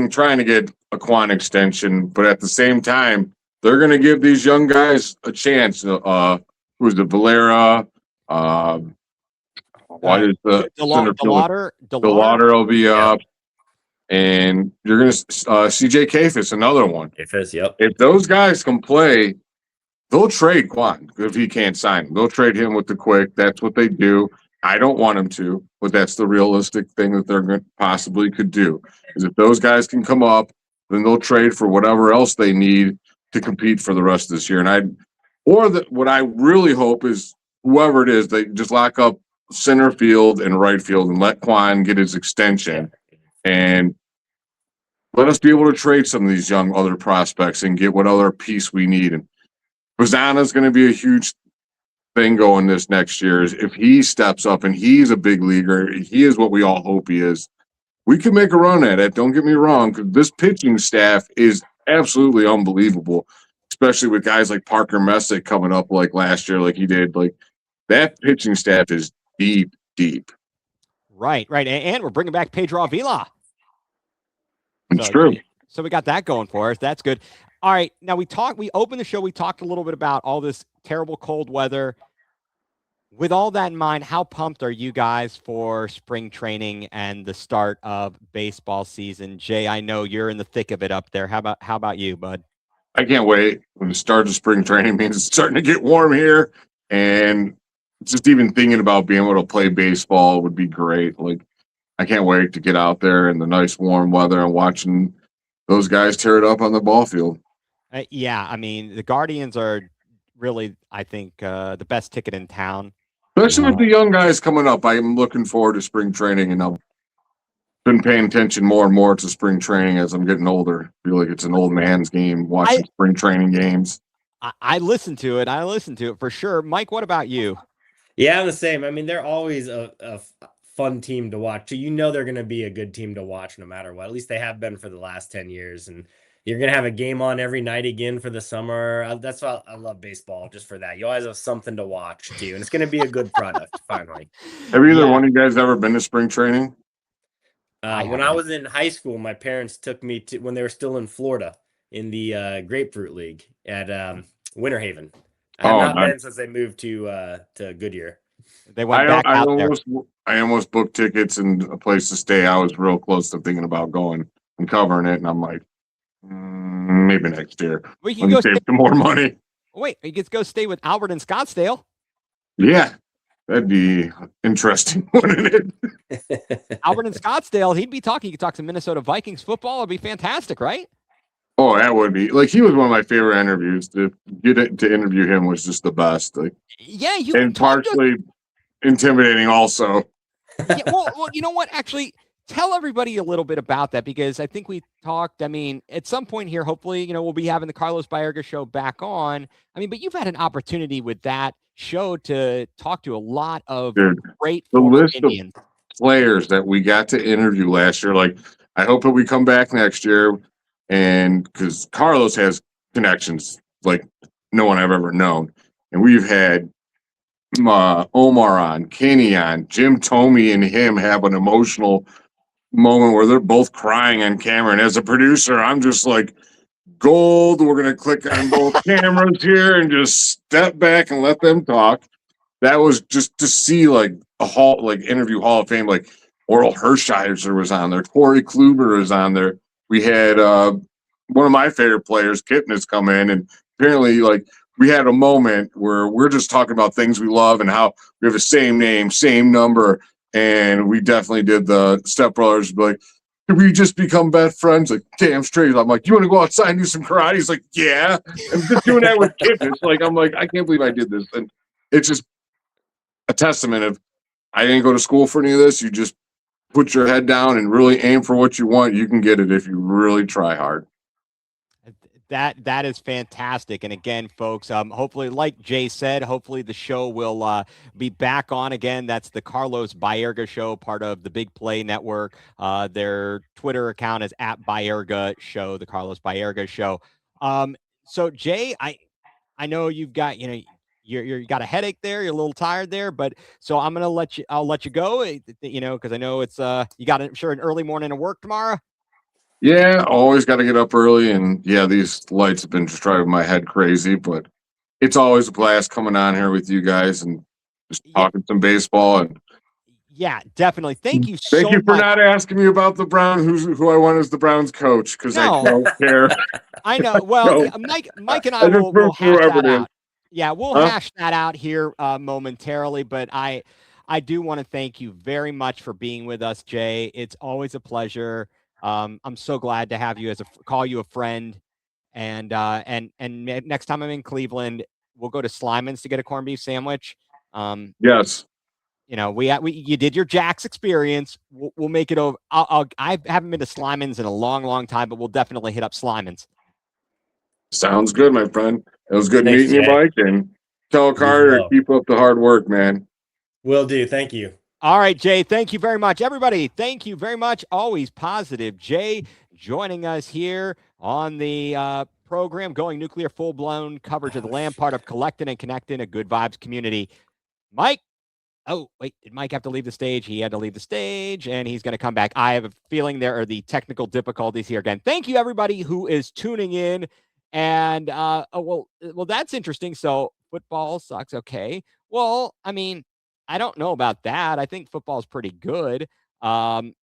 [SPEAKER 2] trying to get a Kwan extension, but at the same time, they're going to give these young guys a chance. Who's the Valera? What is the
[SPEAKER 1] Delauder
[SPEAKER 2] will be up, and you're going to CJ Kafis, another one.
[SPEAKER 4] Kafis, yep.
[SPEAKER 2] If those guys can play, they'll trade Kwan if he can't sign him. They'll trade him with the quick. That's what they do. I don't want him to, but that's the realistic thing that they're going to possibly could do. Is if those guys can come up, then they'll trade for whatever else they need to compete for the rest of this year. And what I really hope is whoever it is, they just lock up center field and right field and let Kwan get his extension and let us be able to trade some of these young other prospects and get what other piece we need. And Rosanna is going to be a huge thing going this next year. Is if he steps up and he's a big leaguer, he is what we all hope he is. We can make a run at it. Don't get me wrong, because this pitching staff is absolutely unbelievable, especially with guys like Parker Messick coming up like last year, like he did. Like that pitching staff is deep.
[SPEAKER 1] Right. And we're bringing back Pedro Avila.
[SPEAKER 2] It's true.
[SPEAKER 1] So we got that going for us. That's good. All right. Now we opened the show. We talked a little bit about all this terrible cold weather. With all that in mind, how pumped are you guys for spring training and the start of baseball season? Jay, I know you're in the thick of it up there. How about you, bud?
[SPEAKER 2] I can't wait. When the start of spring training means it's starting to get warm here, and just even thinking about being able to play baseball would be great. Like, I can't wait to get out there in the nice warm weather and watching those guys tear it up on the ball field.
[SPEAKER 1] Yeah, I mean, the Guardians are really, I think, the best ticket in town.
[SPEAKER 2] Especially with the young guys coming up. I'm looking forward to spring training, and I've been paying attention more and more to spring training as I'm getting older. I feel like it's an old man's game watching spring training games.
[SPEAKER 1] I listen to it. For sure. Mike, what about you?
[SPEAKER 4] Yeah, I'm the same. I mean, they're always a fun team to watch. So they're going to be a good team to watch no matter what. At least they have been for the last 10 years. And you're going to have a game on every night again for the summer. That's why I love baseball, just for that. You always have something to watch, too. And it's going to be a good product, finally.
[SPEAKER 2] Have either one of you guys ever been to spring training?
[SPEAKER 4] When I was in high school, my parents took me to when they were still in Florida in the Grapefruit League at Winter Haven. I have not been since they moved to Goodyear.
[SPEAKER 1] They went back out there.
[SPEAKER 2] I almost booked tickets and a place to stay. I was real close to thinking about going and covering it, and I'm like, maybe next year.
[SPEAKER 1] We can go
[SPEAKER 2] save some more money.
[SPEAKER 1] Wait, you get to go stay with Albert in Scottsdale.
[SPEAKER 2] Yeah, that'd be interesting, wouldn't
[SPEAKER 1] it? Albert in Scottsdale, he'd be talking. You could talk some Minnesota Vikings football. It'd be fantastic, right?
[SPEAKER 2] Oh, that would be like he was one of my favorite interviews. To interview him was just the best. Like,
[SPEAKER 1] yeah,
[SPEAKER 2] and partially intimidating also.
[SPEAKER 1] Yeah, well, you know what? Actually, tell everybody a little bit about that because I think we talked. I mean, at some point here, hopefully, we'll be having the Carlos Baerga show back on. I mean, but you've had an opportunity with that show to talk to a lot of great
[SPEAKER 2] list
[SPEAKER 1] Indians.
[SPEAKER 2] Of players that we got to interview last year. Like, I hope that we come back next year, and because Carlos has connections like no one I've ever known, and we've had Omar on, Kenny on, Jim Tomey and him have an emotional moment where they're both crying on camera. And as a producer, I'm just like, gold. We're going to click on both cameras here and just step back and let them talk. That was just to see like interview Hall of Fame, like Oral Hershiser was on there. Corey Kluber was on there. We had one of my favorite players, Kipnis, come in, and apparently like, we had a moment where we're just talking about things we love and how we have the same name, same number. And we definitely did the Step Brothers. Like, did we just become best friends? Like, damn straight. I'm like, you want to go outside and do some karate? He's like, yeah. I'm just doing that with Kipnis. Like, I'm like, I can't believe I did this. And it's just a testament of I didn't go to school for any of this. You just put your head down and really aim for what you want. You can get it if you really try hard.
[SPEAKER 1] That is fantastic. And again, folks, hopefully, like Jay said, hopefully the show will be back on again. That's the Carlos Baerga Show, part of the Big Play Network. Their Twitter account is @Baerga Show, the Carlos Baerga Show. So Jay, I know you've got, you got a headache there. You're a little tired there, but so I'll let you go, because I know it's you got an early morning of work tomorrow.
[SPEAKER 2] Yeah, always got to get up early, and yeah, these lights have been just driving my head crazy, but it's always a blast coming on here with you guys and just talking some baseball. And
[SPEAKER 1] yeah, definitely. Thank you
[SPEAKER 2] so much. Thank you for not asking me about the Browns, who I want as the Browns coach, because I don't care.
[SPEAKER 1] I know. Well, Mike and I will hash that out. Yeah, we'll hash that out here momentarily, but I do want to thank you very much for being with us, Jay. It's always a pleasure. I'm so glad to have you call you a friend, and next time I'm in Cleveland, we'll go to Slyman's to get a corned beef sandwich.
[SPEAKER 2] Yes,
[SPEAKER 1] you did your Jack's experience. We'll make it over. I haven't been to Slyman's in a long, long time, but we'll definitely hit up Slyman's.
[SPEAKER 2] Sounds good, my friend. It was good meeting you, Mike, and tell Carter to keep up the hard work, man.
[SPEAKER 4] Will do. Thank you.
[SPEAKER 1] All right, Jay, thank you very much. Everybody, thank you very much. Always positive. Jay joining us here on the program, Going nuCLEar, full-blown coverage of the Lamb, part of Collecting and Connecting, a Good Vibes community. Mike, did Mike have to leave the stage? He had to leave the stage, and he's going to come back. I have a feeling there are the technical difficulties here again. Thank you, everybody who is tuning in. And, well, that's interesting. So football sucks. Okay. Well, I mean, I don't know about that. I think football is pretty good. And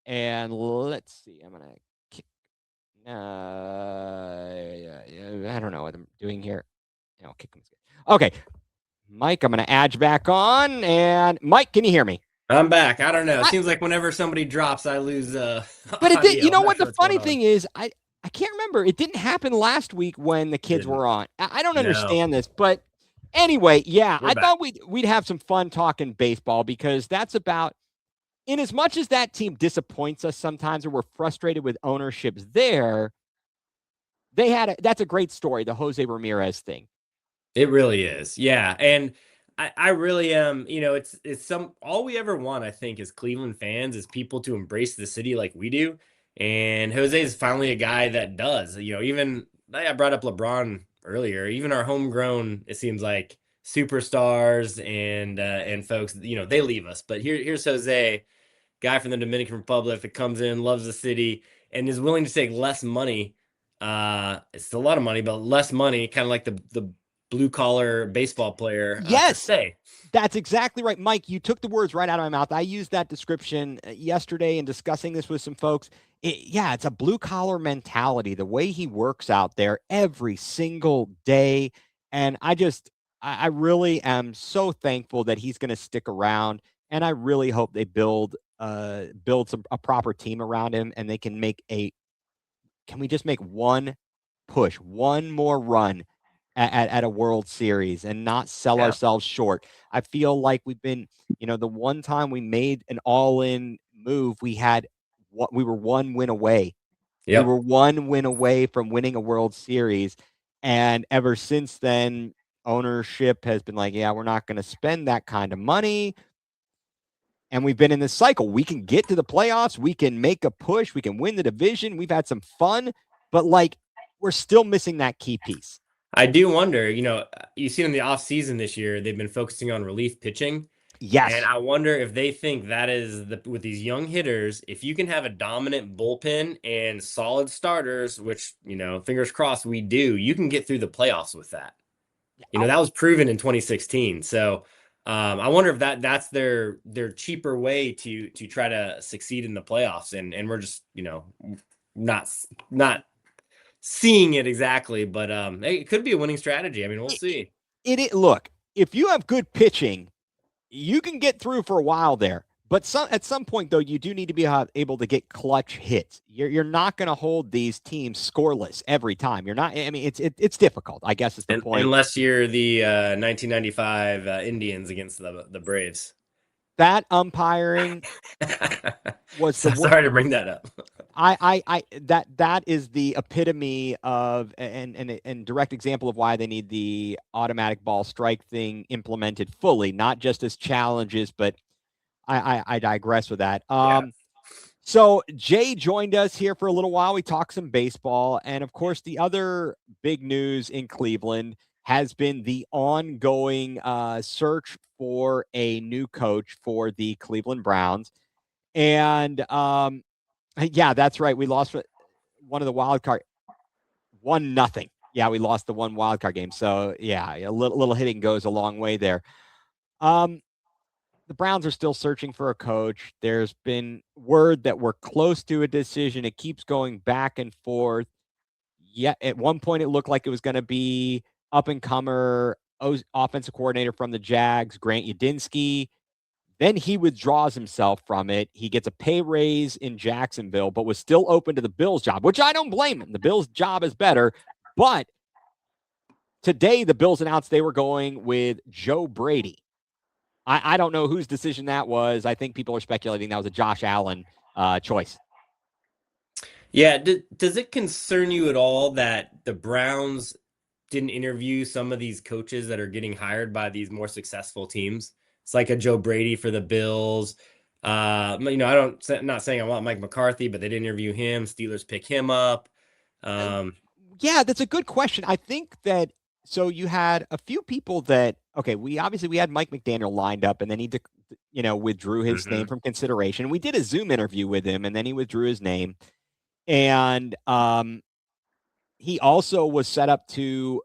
[SPEAKER 1] let's see. I'm gonna I don't know what I'm doing here. Kick them. Okay, Mike, I'm gonna add you back on. And Mike, can you hear me?
[SPEAKER 4] I'm back. I don't know. It seems like whenever somebody drops, I lose. But
[SPEAKER 1] it did. You know what? The funny thing is, I can't remember. It didn't happen last week when the kids were on. I don't understand this, but. Anyway, yeah, I thought we'd have some fun talking baseball because that's about, in as much as that team disappoints us sometimes or we're frustrated with ownerships there, that's a great story, the Jose Ramirez thing.
[SPEAKER 4] It really is. Yeah. And I really am, it's all we ever want, I think, as Cleveland fans is people to embrace the city like we do. And Jose is finally a guy that does, even I brought up LeBron earlier, even our homegrown, it seems like superstars and folks, they leave us. But here's Jose, guy from the Dominican Republic that comes in, loves the city, and is willing to take less money. It's a lot of money, but less money, kind of like the blue collar baseball player to
[SPEAKER 1] Yes,
[SPEAKER 4] stay.
[SPEAKER 1] that's exactly right. Mike, you took the words right out of my mouth. I used that description yesterday in discussing this with some folks. It's a blue collar mentality, the way he works out there every single day. And I really am so thankful that he's going to stick around. And I really hope they build a proper team around him, and they can can we just make one push, one more run at a World Series and not sell ourselves short. I feel like we've been, the one time we made an all-in move, we were one win away.
[SPEAKER 4] Yep.
[SPEAKER 1] We were one win away from winning a World Series. And ever since then, ownership has been like, yeah, we're not going to spend that kind of money. And we've been in this cycle. We can get to the playoffs. We can make a push. We can win the division. We've had some fun, but we're still missing that key piece.
[SPEAKER 4] I do wonder, you see in the offseason this year, they've been focusing on relief pitching.
[SPEAKER 1] Yes.
[SPEAKER 4] And I wonder if they think that is with these young hitters, if you can have a dominant bullpen and solid starters, which, fingers crossed we do, you can get through the playoffs with that. That was proven in 2016. So I wonder if that's their cheaper way to try to succeed in the playoffs. And we're just, not seeing it exactly, but it could be a winning strategy. I mean, we'll see.
[SPEAKER 1] Look, if you have good pitching, you can get through for a while there. But at some point, though, you do need to be able to get clutch hits. You're not going to hold these teams scoreless every time. You're not. I mean, it's difficult, I guess, is the point.
[SPEAKER 4] Unless you're the 1995 Indians against the Braves.
[SPEAKER 1] That umpiring was
[SPEAKER 4] sorry to bring that up.
[SPEAKER 1] That is the epitome of and direct example of why they need the automatic ball strike thing implemented fully, not just as challenges, but I digress with that. So Jay joined us here for a little while. We talked some baseball, and of course, the other big news in Cleveland has been the ongoing search for a new coach for the Cleveland Browns. And yeah, that's right. We lost one of the wild card, 1-0. Yeah, we lost the one wild card game. So yeah, a little hitting goes a long way there. The Browns are still searching for a coach. There's been word that we're close to a decision. It keeps going back and forth. Yeah, at one point it looked like it was going to be up-and-comer offensive coordinator from the Jags, Grant Udinski. Then he withdraws himself from it. He gets a pay raise in Jacksonville, but was still open to the Bills job, which I don't blame him. The Bills job is better. But today the Bills announced they were going with Joe Brady. I don't know whose decision that was. I think people are speculating that was a Josh Allen choice.
[SPEAKER 4] Yeah. Does it concern you at all that the Browns didn't interview some of these coaches that are getting hired by these more successful teams? It's like a Joe Brady for the Bills. I'm not saying I want Mike McCarthy, but they didn't interview him. Steelers pick him up.
[SPEAKER 1] Yeah, that's a good question. I think that, so you had a few people that, we had Mike McDaniel lined up, and then he, withdrew his name from consideration. We did a Zoom interview with him, and then he withdrew his name. And he also was set up to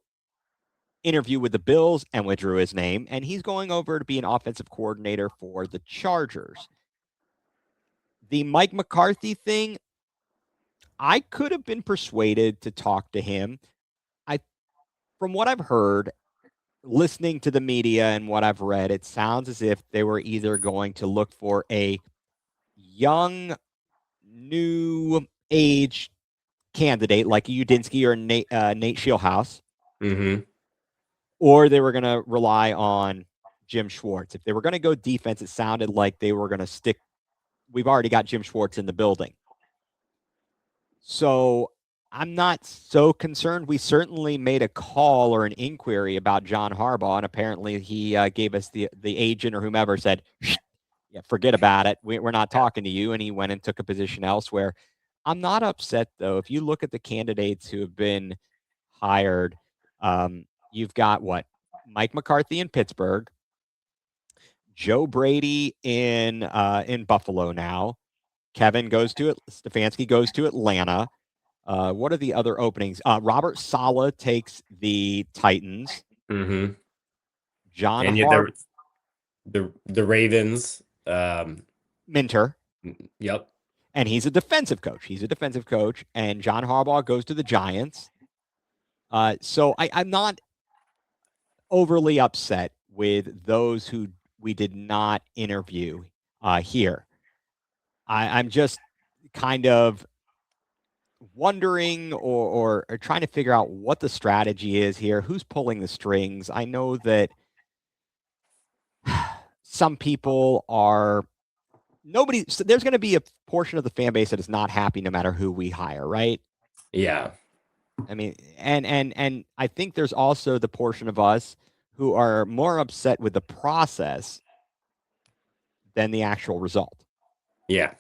[SPEAKER 1] interview with the Bills and withdrew his name. And he's going over to be an offensive coordinator for the Chargers. The Mike McCarthy thing, I could have been persuaded to talk to him. From what I've heard, listening to the media and what I've read, it sounds as if they were either going to look for a young, new age candidate like Udinski or Nate Scheelhaase, or they were going to rely on Jim Schwartz. If they were going to go defense, it sounded like they were going to stick. We've already got Jim Schwartz in the building. So I'm not so concerned. We certainly made a call or an inquiry about John Harbaugh, and apparently he gave us the agent or whomever said, yeah, forget about it. We're not talking to you. And he went and took a position elsewhere. I'm not upset, though. If you look at the candidates who have been hired, you've got Mike McCarthy in Pittsburgh, Joe Brady in Buffalo now. Kevin goes to it. Stefanski goes to Atlanta. What are the other openings? Robert Saleh takes the Titans.
[SPEAKER 4] Mm-hmm.
[SPEAKER 1] John
[SPEAKER 4] And yet
[SPEAKER 1] Hart,
[SPEAKER 4] the Ravens.
[SPEAKER 1] Minter,
[SPEAKER 4] Yep.
[SPEAKER 1] and he's a defensive coach. And John Harbaugh goes to the Giants. So I'm not overly upset with those who we did not interview here. I'm just kind of wondering or trying to figure out what the strategy is here, who's pulling the strings. I know that some people are so there's going to be a portion of the fan base that is not happy no matter who we hire, right?
[SPEAKER 4] Yeah.
[SPEAKER 1] I mean, and I think there's also the portion of us who are more upset with the process than the actual result.
[SPEAKER 4] Yeah.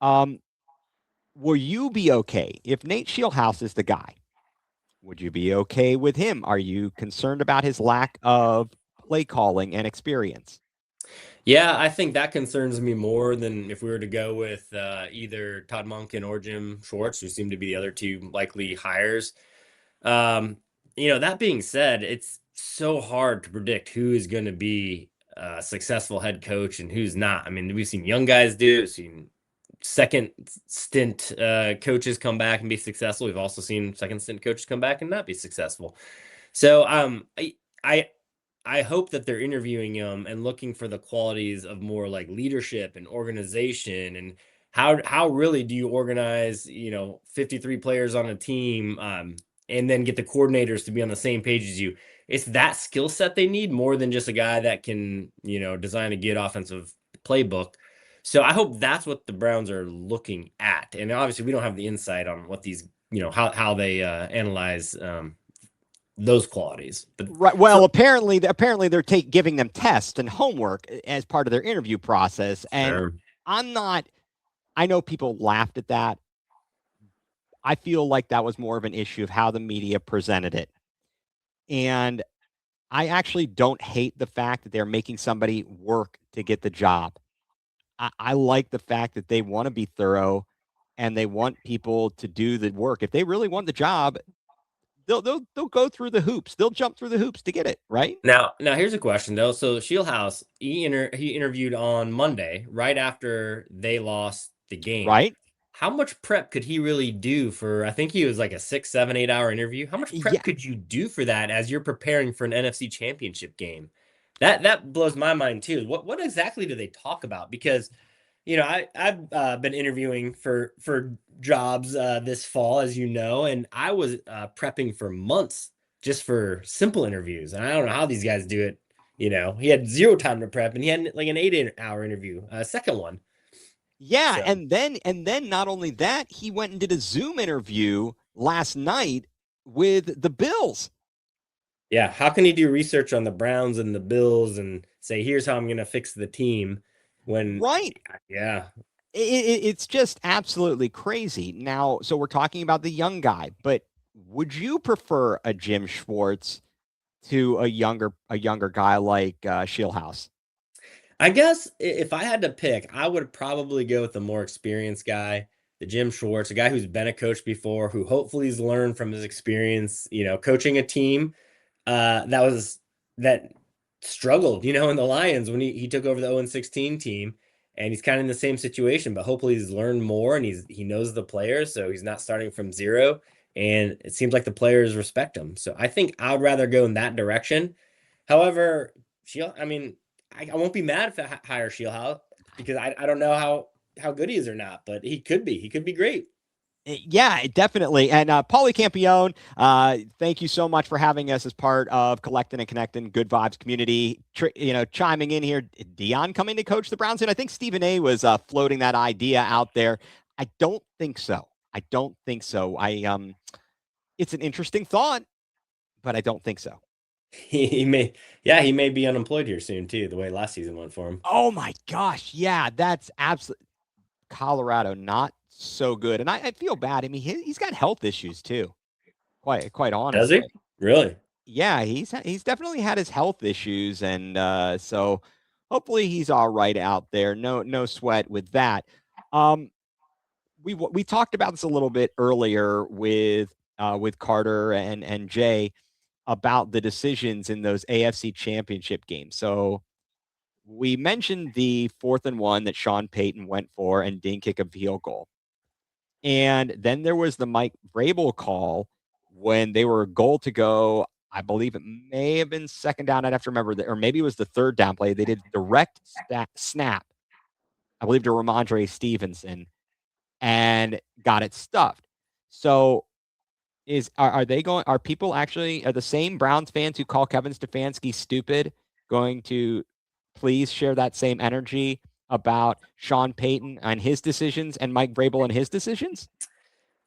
[SPEAKER 1] Will you be okay if Nate Shieldhouse is the guy? Would you be okay with him? Are you concerned about his lack of play calling and experience?
[SPEAKER 4] Yeah, I think that concerns me more than if we were to go with either Todd Monken or Jim Schwartz, who seem to be the other two likely hires. That being said, it's so hard to predict who is going to be a successful head coach and who's not. I mean, we've seen young guys do it, we've seen second stint coaches come back and be successful. We've also seen second stint coaches come back and not be successful. So I hope that they're interviewing him and looking for the qualities of more like leadership and organization and how really do you organize 53 players on a team and then get the coordinators to be on the same page as you. It's that skill set they need more than just a guy that can design a good offensive playbook. So I hope that's what the Browns are looking at. And obviously we don't have the insight on what these how they analyze those qualities. But
[SPEAKER 1] right. Well, apparently they're giving them tests and homework as part of their interview process. And
[SPEAKER 4] sure.
[SPEAKER 1] I know people laughed at that. I feel like that was more of an issue of how the media presented it. And I actually don't hate the fact that they're making somebody work to get the job. I like the fact that they want to be thorough and they want people to do the work. If they really want the job, they'll go through the hoops. They'll jump through the hoops to get it, right?
[SPEAKER 4] Now here's a question though. So Shieldhouse, he interviewed on Monday right after they lost the game.
[SPEAKER 1] Right.
[SPEAKER 4] How much prep could he really do for? I think he was like a 6, 7, 8 hour interview. How much prep could you do for that as you're preparing for an NFC Championship game? That blows my mind too. What exactly do they talk about? Because I've been interviewing for jobs this fall, as you know, and I was prepping for months just for simple interviews. And I don't know how these guys do it. He had 0 time to prep, and he had like an 8-hour interview, second one.
[SPEAKER 1] Yeah, so. and then not only that, he went and did a Zoom interview last night with the Bills.
[SPEAKER 4] Yeah, how can he do research on the Browns and the Bills and say, here's how I'm going to fix the team when
[SPEAKER 1] right?
[SPEAKER 4] Yeah.
[SPEAKER 1] It's just absolutely crazy. Now, so we're talking about the young guy, but would you prefer a Jim Schwartz to a younger guy like Shieldhouse?
[SPEAKER 4] I guess if I had to pick, I would probably go with the more experienced guy, the Jim Schwartz, a guy who's been a coach before, who hopefully has learned from his experience, coaching a team that struggled, in the Lions when he took over the 0-16 team, and he's kind of in the same situation, but hopefully he's learned more and he knows the players, so he's not starting from zero, and it seems like the players respect him. So I think I'd rather go in that direction. However, I won't be mad if I hire Shieldhouse because I don't know how good he is or not, but he could be great.
[SPEAKER 1] Yeah, definitely. And Paulie Campione, thank you so much for having us as part of Collecting and Connecting Good Vibes community. Chiming in here, Dion coming to coach the Browns, and I think Stephen A was floating that idea out there. I don't think so. It's an interesting thought, but I don't think so.
[SPEAKER 4] He may be unemployed here soon too, the way last season went for him.
[SPEAKER 1] Oh my gosh, yeah, that's absolutely Colorado, not so good, and I feel bad. I mean, he's got health issues too. Quite honestly.
[SPEAKER 4] Does he? Really?
[SPEAKER 1] Yeah, he's definitely had his health issues, and so hopefully he's all right out there. No sweat with that. We talked about this a little bit earlier with Carter and Jay about the decisions in those AFC Championship games. So we mentioned the 4th and 1 that Sean Payton went for and didn't kick a field goal. And then there was the Mike Vrabel call when they were a goal to go. I believe it may have been 2nd down. I'd have to remember that, or maybe it was the 3rd down play. They did direct snap, I believe, to Ramondre Stevenson and got it stuffed. So are the same Browns fans who call Kevin Stefanski stupid going to please share that same energy about Sean Payton and his decisions and Mike Vrabel and his decisions?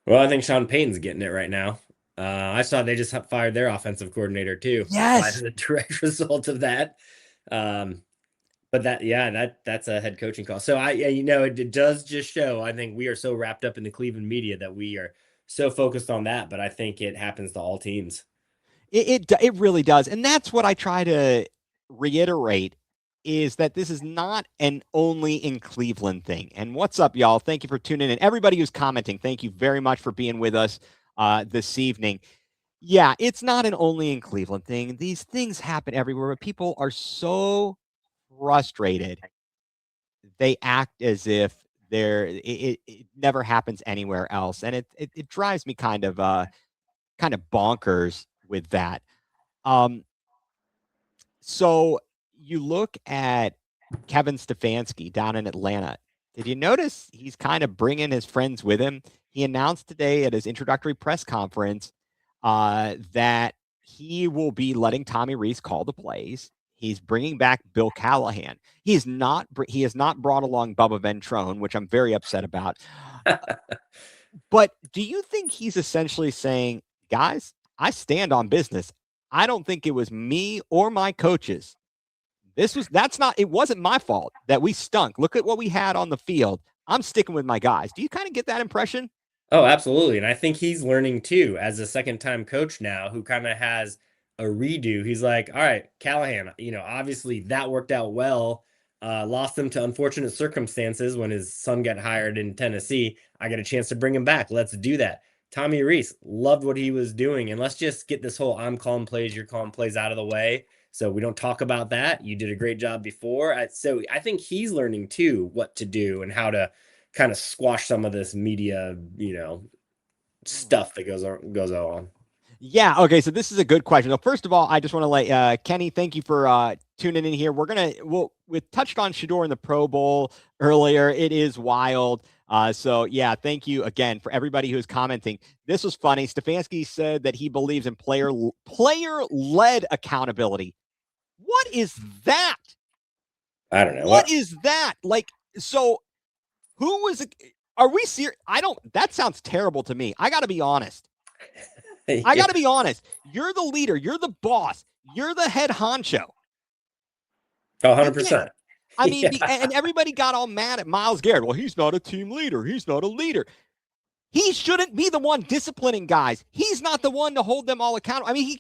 [SPEAKER 4] Well, I think Sean Payton's getting it right now. I saw they just fired their offensive coordinator too.
[SPEAKER 1] Yes,
[SPEAKER 4] as a direct result of that. But that's a head coaching call. So it does just show. I think we are so wrapped up in the Cleveland media that we are so focused on that. But I think it happens to all teams.
[SPEAKER 1] It really does, and that's what I try to reiterate. Is that this is not an only in Cleveland thing. And what's up, y'all? Thank you for tuning in. Everybody who's commenting, thank you very much for being with us this evening. Yeah, it's not an only in Cleveland thing. These things happen everywhere, but people are so frustrated. They act as if it never happens anywhere else. And it drives me kind of bonkers with that. So you look at Kevin Stefanski down in Atlanta. Did you notice he's kind of bringing his friends with him? He announced today at his introductory press conference that he will be letting Tommy Rees call the plays. He's bringing back Bill Callahan. He has not brought along Bubba Ventrone, which I'm very upset about. But do you think he's essentially saying, guys, I stand on business. I don't think it was me or my coaches. It wasn't my fault that we stunk. Look at what we had on the field. I'm sticking with my guys. Do you kind of get that impression?
[SPEAKER 4] Oh, absolutely. And I think he's learning too, as a second-time coach now who kind of has a redo. He's like, all right, Callahan, obviously that worked out well. Lost him to unfortunate circumstances when his son got hired in Tennessee. I got a chance to bring him back. Let's do that. Tommy Rees loved what he was doing. And let's just get this whole I'm calling plays, you're calling plays out of the way. So we don't talk about that. You did a great job before. So I think he's learning too what to do and how to kind of squash some of this media, stuff that goes on.
[SPEAKER 1] Yeah. Okay. So this is a good question. So first of all, I just want to let Kenny, thank you for tuning in here. We touched on Shedeur in the Pro Bowl earlier. It is wild. So yeah, thank you again for everybody who's commenting. This was funny. Stefanski said that he believes in player-led accountability. What is that?
[SPEAKER 4] I don't know.
[SPEAKER 1] What is that? So who was it? Are we serious? That sounds terrible to me. I got to be honest.
[SPEAKER 4] Yeah.
[SPEAKER 1] I got to be honest. You're the leader. You're the boss. You're the head honcho.
[SPEAKER 4] Oh, 100%.
[SPEAKER 1] I mean, and everybody got all mad at Myles Garrett. Well, he's not a team leader. He's not a leader. He shouldn't be the one disciplining guys. He's not the one to hold them all accountable. I mean,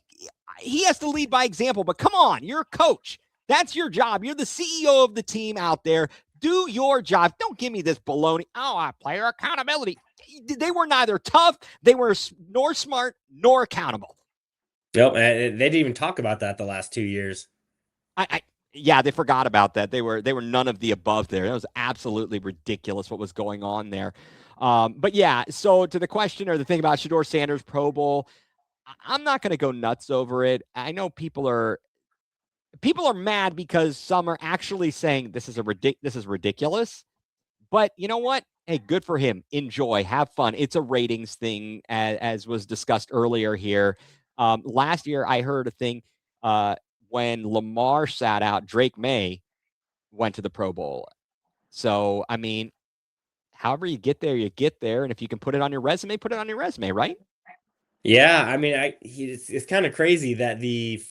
[SPEAKER 1] he has to lead by example, but come on, you're a coach. That's your job. You're the CEO of the team out there. Do your job. Don't give me this baloney. Oh, player accountability. They were neither tough. They were nor smart nor accountable.
[SPEAKER 4] Nope. They didn't even talk about that the last 2 years.
[SPEAKER 1] Yeah, they forgot about that. They were none of the above there. That was absolutely ridiculous what was going on there. But yeah, so to the question or the thing about Shedeur Sanders Pro Bowl, I'm not going to go nuts over it. I know people are mad because some are actually saying this is ridiculous. But you know what? Hey, good for him. Enjoy, have fun. It's a ratings thing, as was discussed earlier here. Last year, I heard a thing when Lamar sat out, Drake May went to the Pro Bowl. So, I mean, however you get there, you get there. And if you can put it on your resume, put it on your resume, right?
[SPEAKER 4] Yeah, I mean, it's kind of crazy that the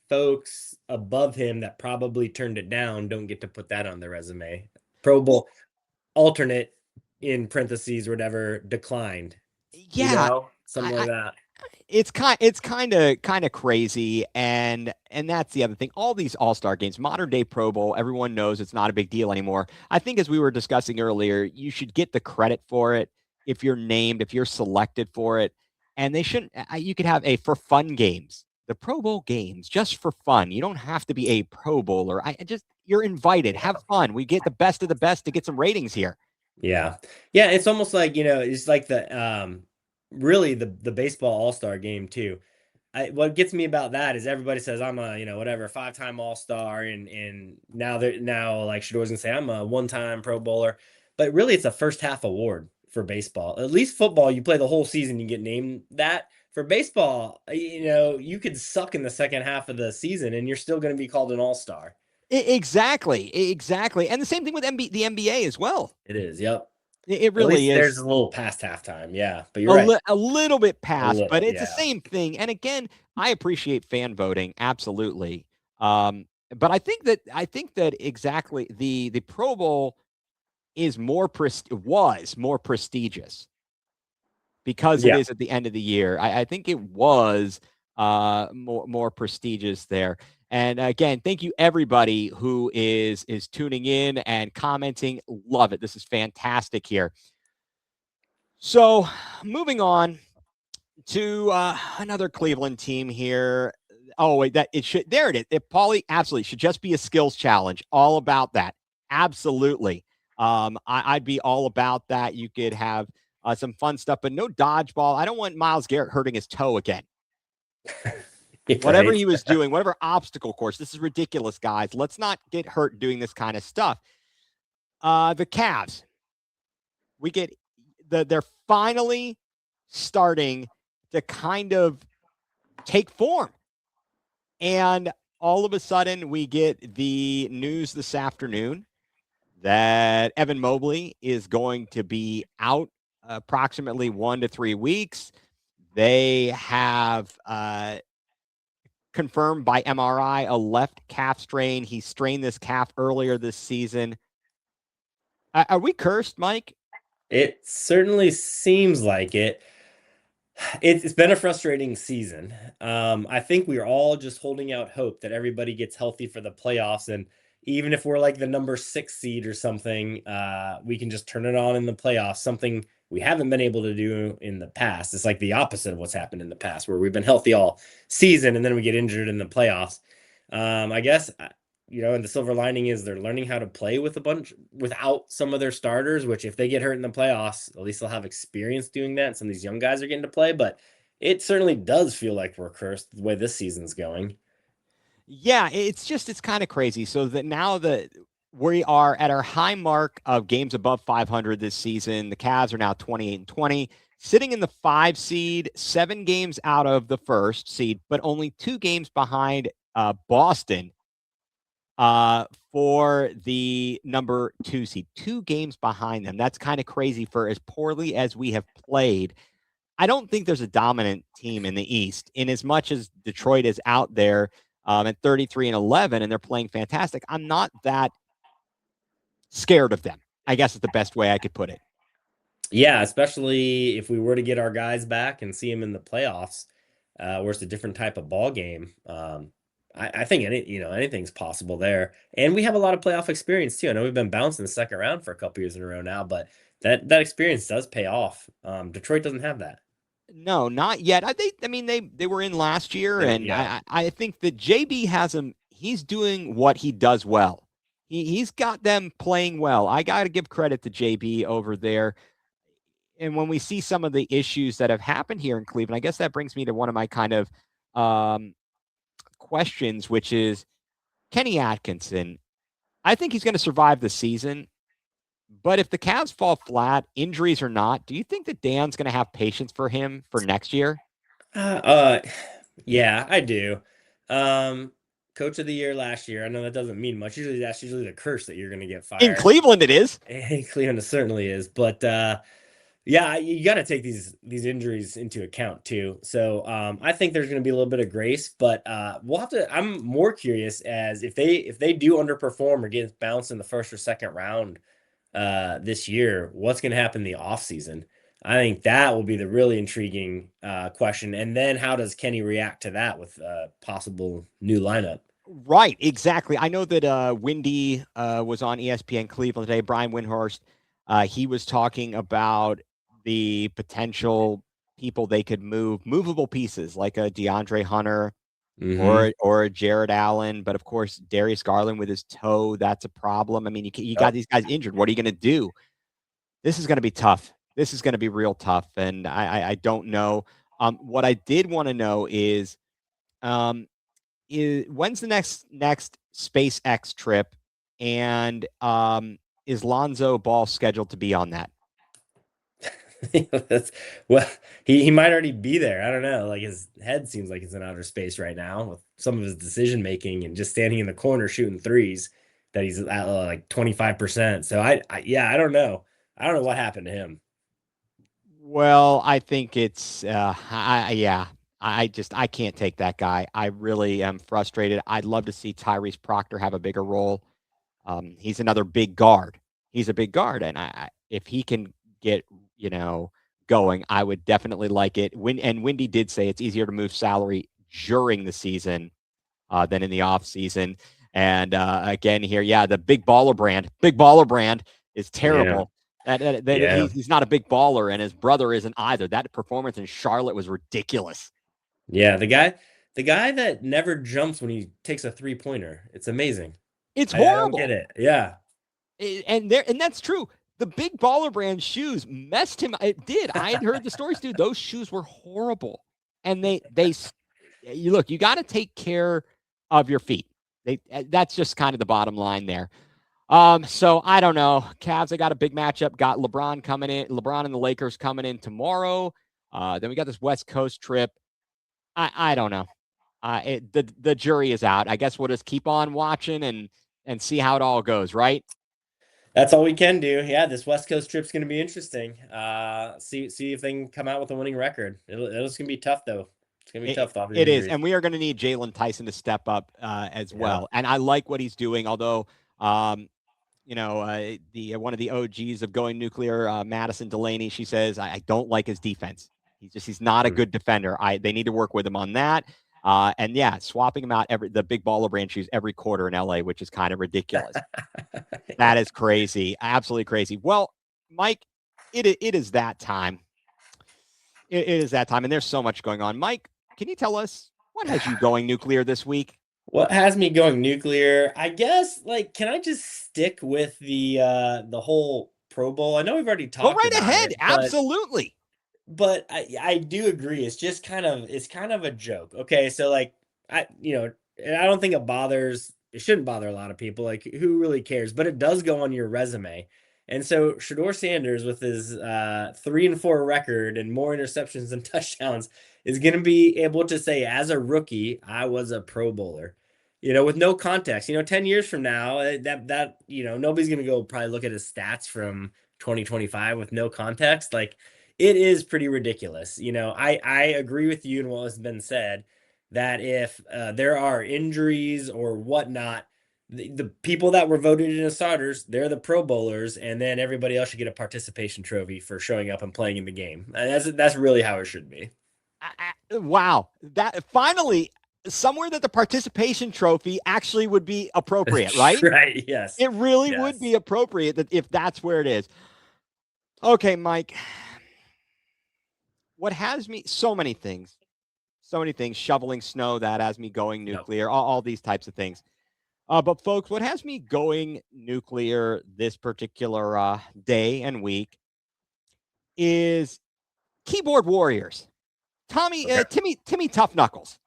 [SPEAKER 4] folks above him that probably turned it down don't get to put that on their resume. Pro Bowl alternate in parentheses or whatever declined.
[SPEAKER 1] Yeah,
[SPEAKER 4] something like that.
[SPEAKER 1] It's kind of crazy, and that's the other thing. All these all-star games, modern day Pro Bowl, everyone knows it's not a big deal anymore. I think, as we were discussing earlier, you should get the credit for it if you're named, if you're selected for it, and they shouldn't. You could have a for fun games, the Pro Bowl games, just for fun. You don't have to be a Pro Bowler. I just you're invited. Have fun. We get the best of the best to get some ratings here.
[SPEAKER 4] Yeah. Yeah. It's almost like, it's like really the baseball all-star game too. What gets me about that is everybody says I'm a, whatever, 5-time all-star. And now like Shedeur's gonna say I'm a 1-time Pro Bowler, but really it's a first half award for baseball. At least football, you play the whole season, you get named that. For baseball, you could suck in the second half of the season and you're still going to be called an all-star.
[SPEAKER 1] Exactly. And the same thing with the NBA as well.
[SPEAKER 4] It is. Yep.
[SPEAKER 1] It really is.
[SPEAKER 4] There's a little past halftime. Yeah. But you're right.
[SPEAKER 1] A little bit past, but it's the same thing. And again, I appreciate fan voting. Absolutely. But I think that exactly the Pro Bowl is was more prestigious because it is at the end of the year. I think it was more prestigious there. And again, thank you everybody who is tuning in and commenting. Love it. This is fantastic here. So moving on to another Cleveland team here. Oh, wait, there it is. Paulie, absolutely should just be a skills challenge. All about that. Absolutely. I'd be all about that. You could have some fun stuff, but no dodgeball. I don't want Myles Garrett hurting his toe again. Whatever he was doing, whatever obstacle course. This is ridiculous, guys. Let's not get hurt doing this kind of stuff. The Cavs. They're finally starting to kind of take form. And all of a sudden, we get the news this afternoon that Evan Mobley is going to be out approximately 1 to 3 weeks. They have confirmed by MRI a left calf strain. He strained this calf earlier this season. Are we cursed, Mike?
[SPEAKER 4] It certainly seems like it. It's been a frustrating season. I think we are all just holding out hope that everybody gets healthy for the playoffs. And even if we're like the number 6 seed or something, we can just turn it on in the playoffs, something we haven't been able to do in the past. It's like the opposite of what's happened in the past, where we've been healthy all season and then we get injured in the playoffs. I guess, and the silver lining is they're learning how to play without some of their starters, which if they get hurt in the playoffs, at least they'll have experience doing that. And some of these young guys are getting to play, but it certainly does feel like we're cursed the way this season's going.
[SPEAKER 1] Yeah, it's kind of crazy. So that now that we are at our high mark of games above 500 this season, the Cavs are now 28-20, sitting in the 5 seed, 7 games out of the 1st seed, but only 2 games behind Boston for the number 2 seed. 2 games behind them. That's kind of crazy for as poorly as we have played. I don't think there's a dominant team in the East. In as much as Detroit is out there at 33-11 and they're playing fantastic, I'm not that scared of them, I guess is the best way I could put it.
[SPEAKER 4] Yeah, especially if we were to get our guys back and see them in the playoffs, where it's a different type of ball game. I think anything's possible there. And we have a lot of playoff experience too. I know we've been bouncing the second round for a couple years in a row now, but that experience does pay off. Detroit doesn't have that.
[SPEAKER 1] No, not yet. They were in last year, and yeah. I think that JB has him. He's doing what he does well. He's got them playing well. I got to give credit to JB over there. And when we see some of the issues that have happened here in Cleveland, I guess that brings me to one of my kind of questions, which is Kenny Atkinson. I think he's going to survive the season. But if the Cavs fall flat, injuries or not, do you think that Dan's going to have patience for him for next year?
[SPEAKER 4] Yeah, I do. Coach of the year last year. I know that doesn't mean much. That's usually the curse that you're going to get fired.
[SPEAKER 1] In Cleveland, it is.
[SPEAKER 4] In Cleveland, it certainly is. But yeah, you got to take these injuries into account too. So I think there's going to be a little bit of grace, but we'll have to. I'm more curious as if they do underperform or get bounced in the first or second round this year, what's going to happen in the offseason? I think that will be the really intriguing question. And then how does Kenny react to that with possible new lineup?
[SPEAKER 1] Right, exactly. I know that Windy was on ESPN Cleveland today. Brian Windhorst, he was talking about the potential people they could move, movable pieces like a DeAndre Hunter or a Jared Allen. But of course, Darius Garland with his toe, that's a problem. I mean, you got these guys injured. What are you going to do? This is going to be tough. This is going to be real tough. And I don't know. What I did want to know um, is when's the next SpaceX trip, and is Lonzo Ball scheduled to be on that?
[SPEAKER 4] Well, he might already be there. I don't know. Like his head seems like it's in outer space right now with some of his decision making and just standing in the corner shooting threes that he's at like 25%. So yeah, I don't know. I don't know what happened to him.
[SPEAKER 1] Well, I think it's I can't take that guy. I really am frustrated. I'd love to see Tyrese Proctor have a bigger role. He's another big guard. He's a big guard, and if he can get going, I would definitely like it. Windy did say it's easier to move salary during the season than in the off season. And again, here, the big baller brand is terrible.
[SPEAKER 4] Yeah.
[SPEAKER 1] He's not a big baller, and his brother isn't either. That performance in Charlotte was ridiculous.
[SPEAKER 4] Yeah, the guy that never jumps when he takes a 3-pointer. It's amazing.
[SPEAKER 1] It's horrible.
[SPEAKER 4] I don't get it. Yeah.
[SPEAKER 1] And that's true. The big baller brand shoes messed him. It did. I had heard the stories, dude. Those shoes were horrible. And you got to take care of your feet. That's just kind of the bottom line there. So I don't know. Cavs, they got a big matchup. Got LeBron and the Lakers coming in tomorrow. Then we got this West Coast trip. I don't know. The jury is out. I guess we'll just keep on watching and see how it all goes, right?
[SPEAKER 4] That's all we can do. Yeah, this West Coast trip's going to be interesting. See if they can come out with a winning record. It's going to be tough, though. It's going to be tough.
[SPEAKER 1] It is, and we are going to need Jalen Tyson to step up as well. And I like what he's doing, although, one of the OGs of going nuclear, Madison Delaney, she says, I don't like his defense. He's not a good defender. They need to work with him on that. Swapping him out the big baller brand shoes every quarter in LA, which is kind of ridiculous. That is crazy. Absolutely crazy. Well, Mike, it is that time. It is that time. And there's so much going on. Mike, can you tell us what has you going nuclear this week?
[SPEAKER 4] What has me going nuclear? I guess, can I just stick with the whole Pro Bowl? I know we've already talked about it.
[SPEAKER 1] Go right ahead. Absolutely.
[SPEAKER 4] But I do agree. It's just kind of a joke. Okay, so I don't think it shouldn't bother a lot of people. Like, who really cares? But it does go on your resume. And so Shedeur Sanders, with his 3-4 record and more interceptions than touchdowns, is going to be able to say, as a rookie, I was a Pro Bowler. With no context. 10 years from now, that nobody's going to go probably look at his stats from 2025 with no context. It is pretty ridiculous. I agree with you and what has been said that if there are injuries or whatnot, the people that were voted in as starters, they're the Pro Bowlers, and then everybody else should get a participation trophy for showing up and playing in the game. That's really how it should be.
[SPEAKER 1] Wow. That finally somewhere that the participation trophy actually would be appropriate, right?
[SPEAKER 4] Right, yes.
[SPEAKER 1] It really would be appropriate if that's where it is. Okay, Mike. What has me so many things, shoveling snow, that has me going nuclear, all these types of things. But folks, what has me going nuclear this particular day and week is keyboard warriors. Timmy Tough Knuckles.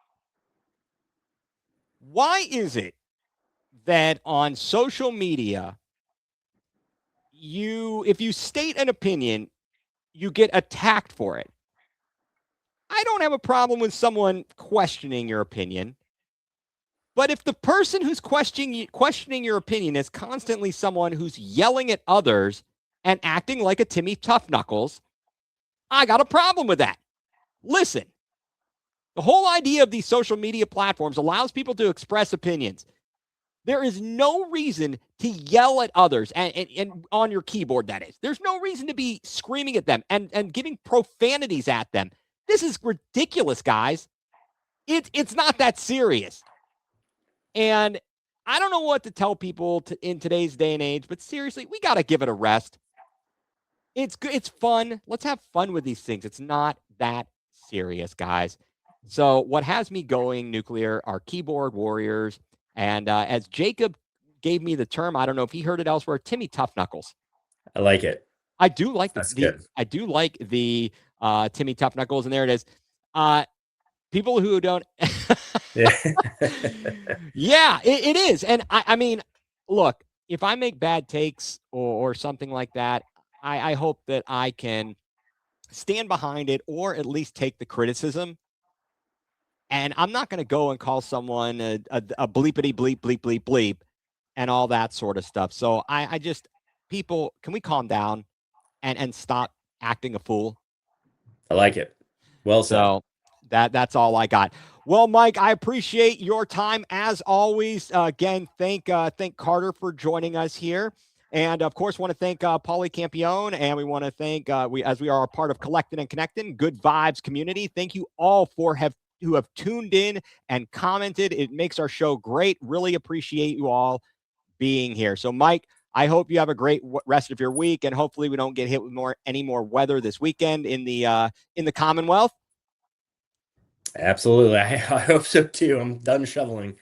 [SPEAKER 1] Why is it that on social media, if you state an opinion, you get attacked for it? I don't have a problem with someone questioning your opinion. But if the person who's questioning your opinion is constantly someone who's yelling at others and acting like a Timmy Tough Knuckles, I got a problem with that. Listen, the whole idea of these social media platforms allows people to express opinions. There is no reason to yell at others and on your keyboard, that is. There's no reason to be screaming at them and giving profanities at them. This is ridiculous, guys. It's not that serious. And I don't know what to tell people in today's day and age, but seriously, we got to give it a rest. It's good. It's fun. Let's have fun with these things. It's not that serious, guys. So what has me going, nuCLEar, are keyboard warriors. And as Jacob gave me the term, I don't know if he heard it elsewhere, Timmy Tough Knuckles.
[SPEAKER 4] I like it.
[SPEAKER 1] I do like
[SPEAKER 4] good.
[SPEAKER 1] I do like the Timmy Tough Knuckles, and there it is. People who don't
[SPEAKER 4] Yeah.
[SPEAKER 1] Yeah, it is. And I mean, look, if I make bad takes or something like that, I hope that I can stand behind it or at least take the criticism. And I'm not going to go and call someone a bleepity bleep, bleep, bleep, bleep, and all that sort of stuff. So I just, people, can we calm down and stop acting a fool?
[SPEAKER 4] I like it. Well said.
[SPEAKER 1] So that's all I got. Well, Mike, I appreciate your time as always. Again, thank Carter for joining us here. And of course, want to thank Paulie Campione, and we want to thank as we are a part of Collecting and Connecting, Good Vibes community. Thank you all who have tuned in and commented. It makes our show great. Really appreciate you all being here. So, Mike, I hope you have a great rest of your week, and hopefully we don't get hit with any more weather this weekend in the Commonwealth.
[SPEAKER 4] Absolutely. I hope so too. I'm done shoveling.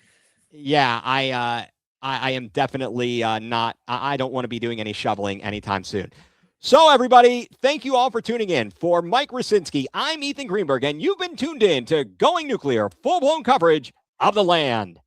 [SPEAKER 1] Yeah, I am definitely not. I don't want to be doing any shoveling anytime soon. So, everybody, thank you all for tuning in. For Mike Rasinski, I'm Ethan Greenberg, and you've been tuned in to Going nuCLEar, full-blown coverage of the land.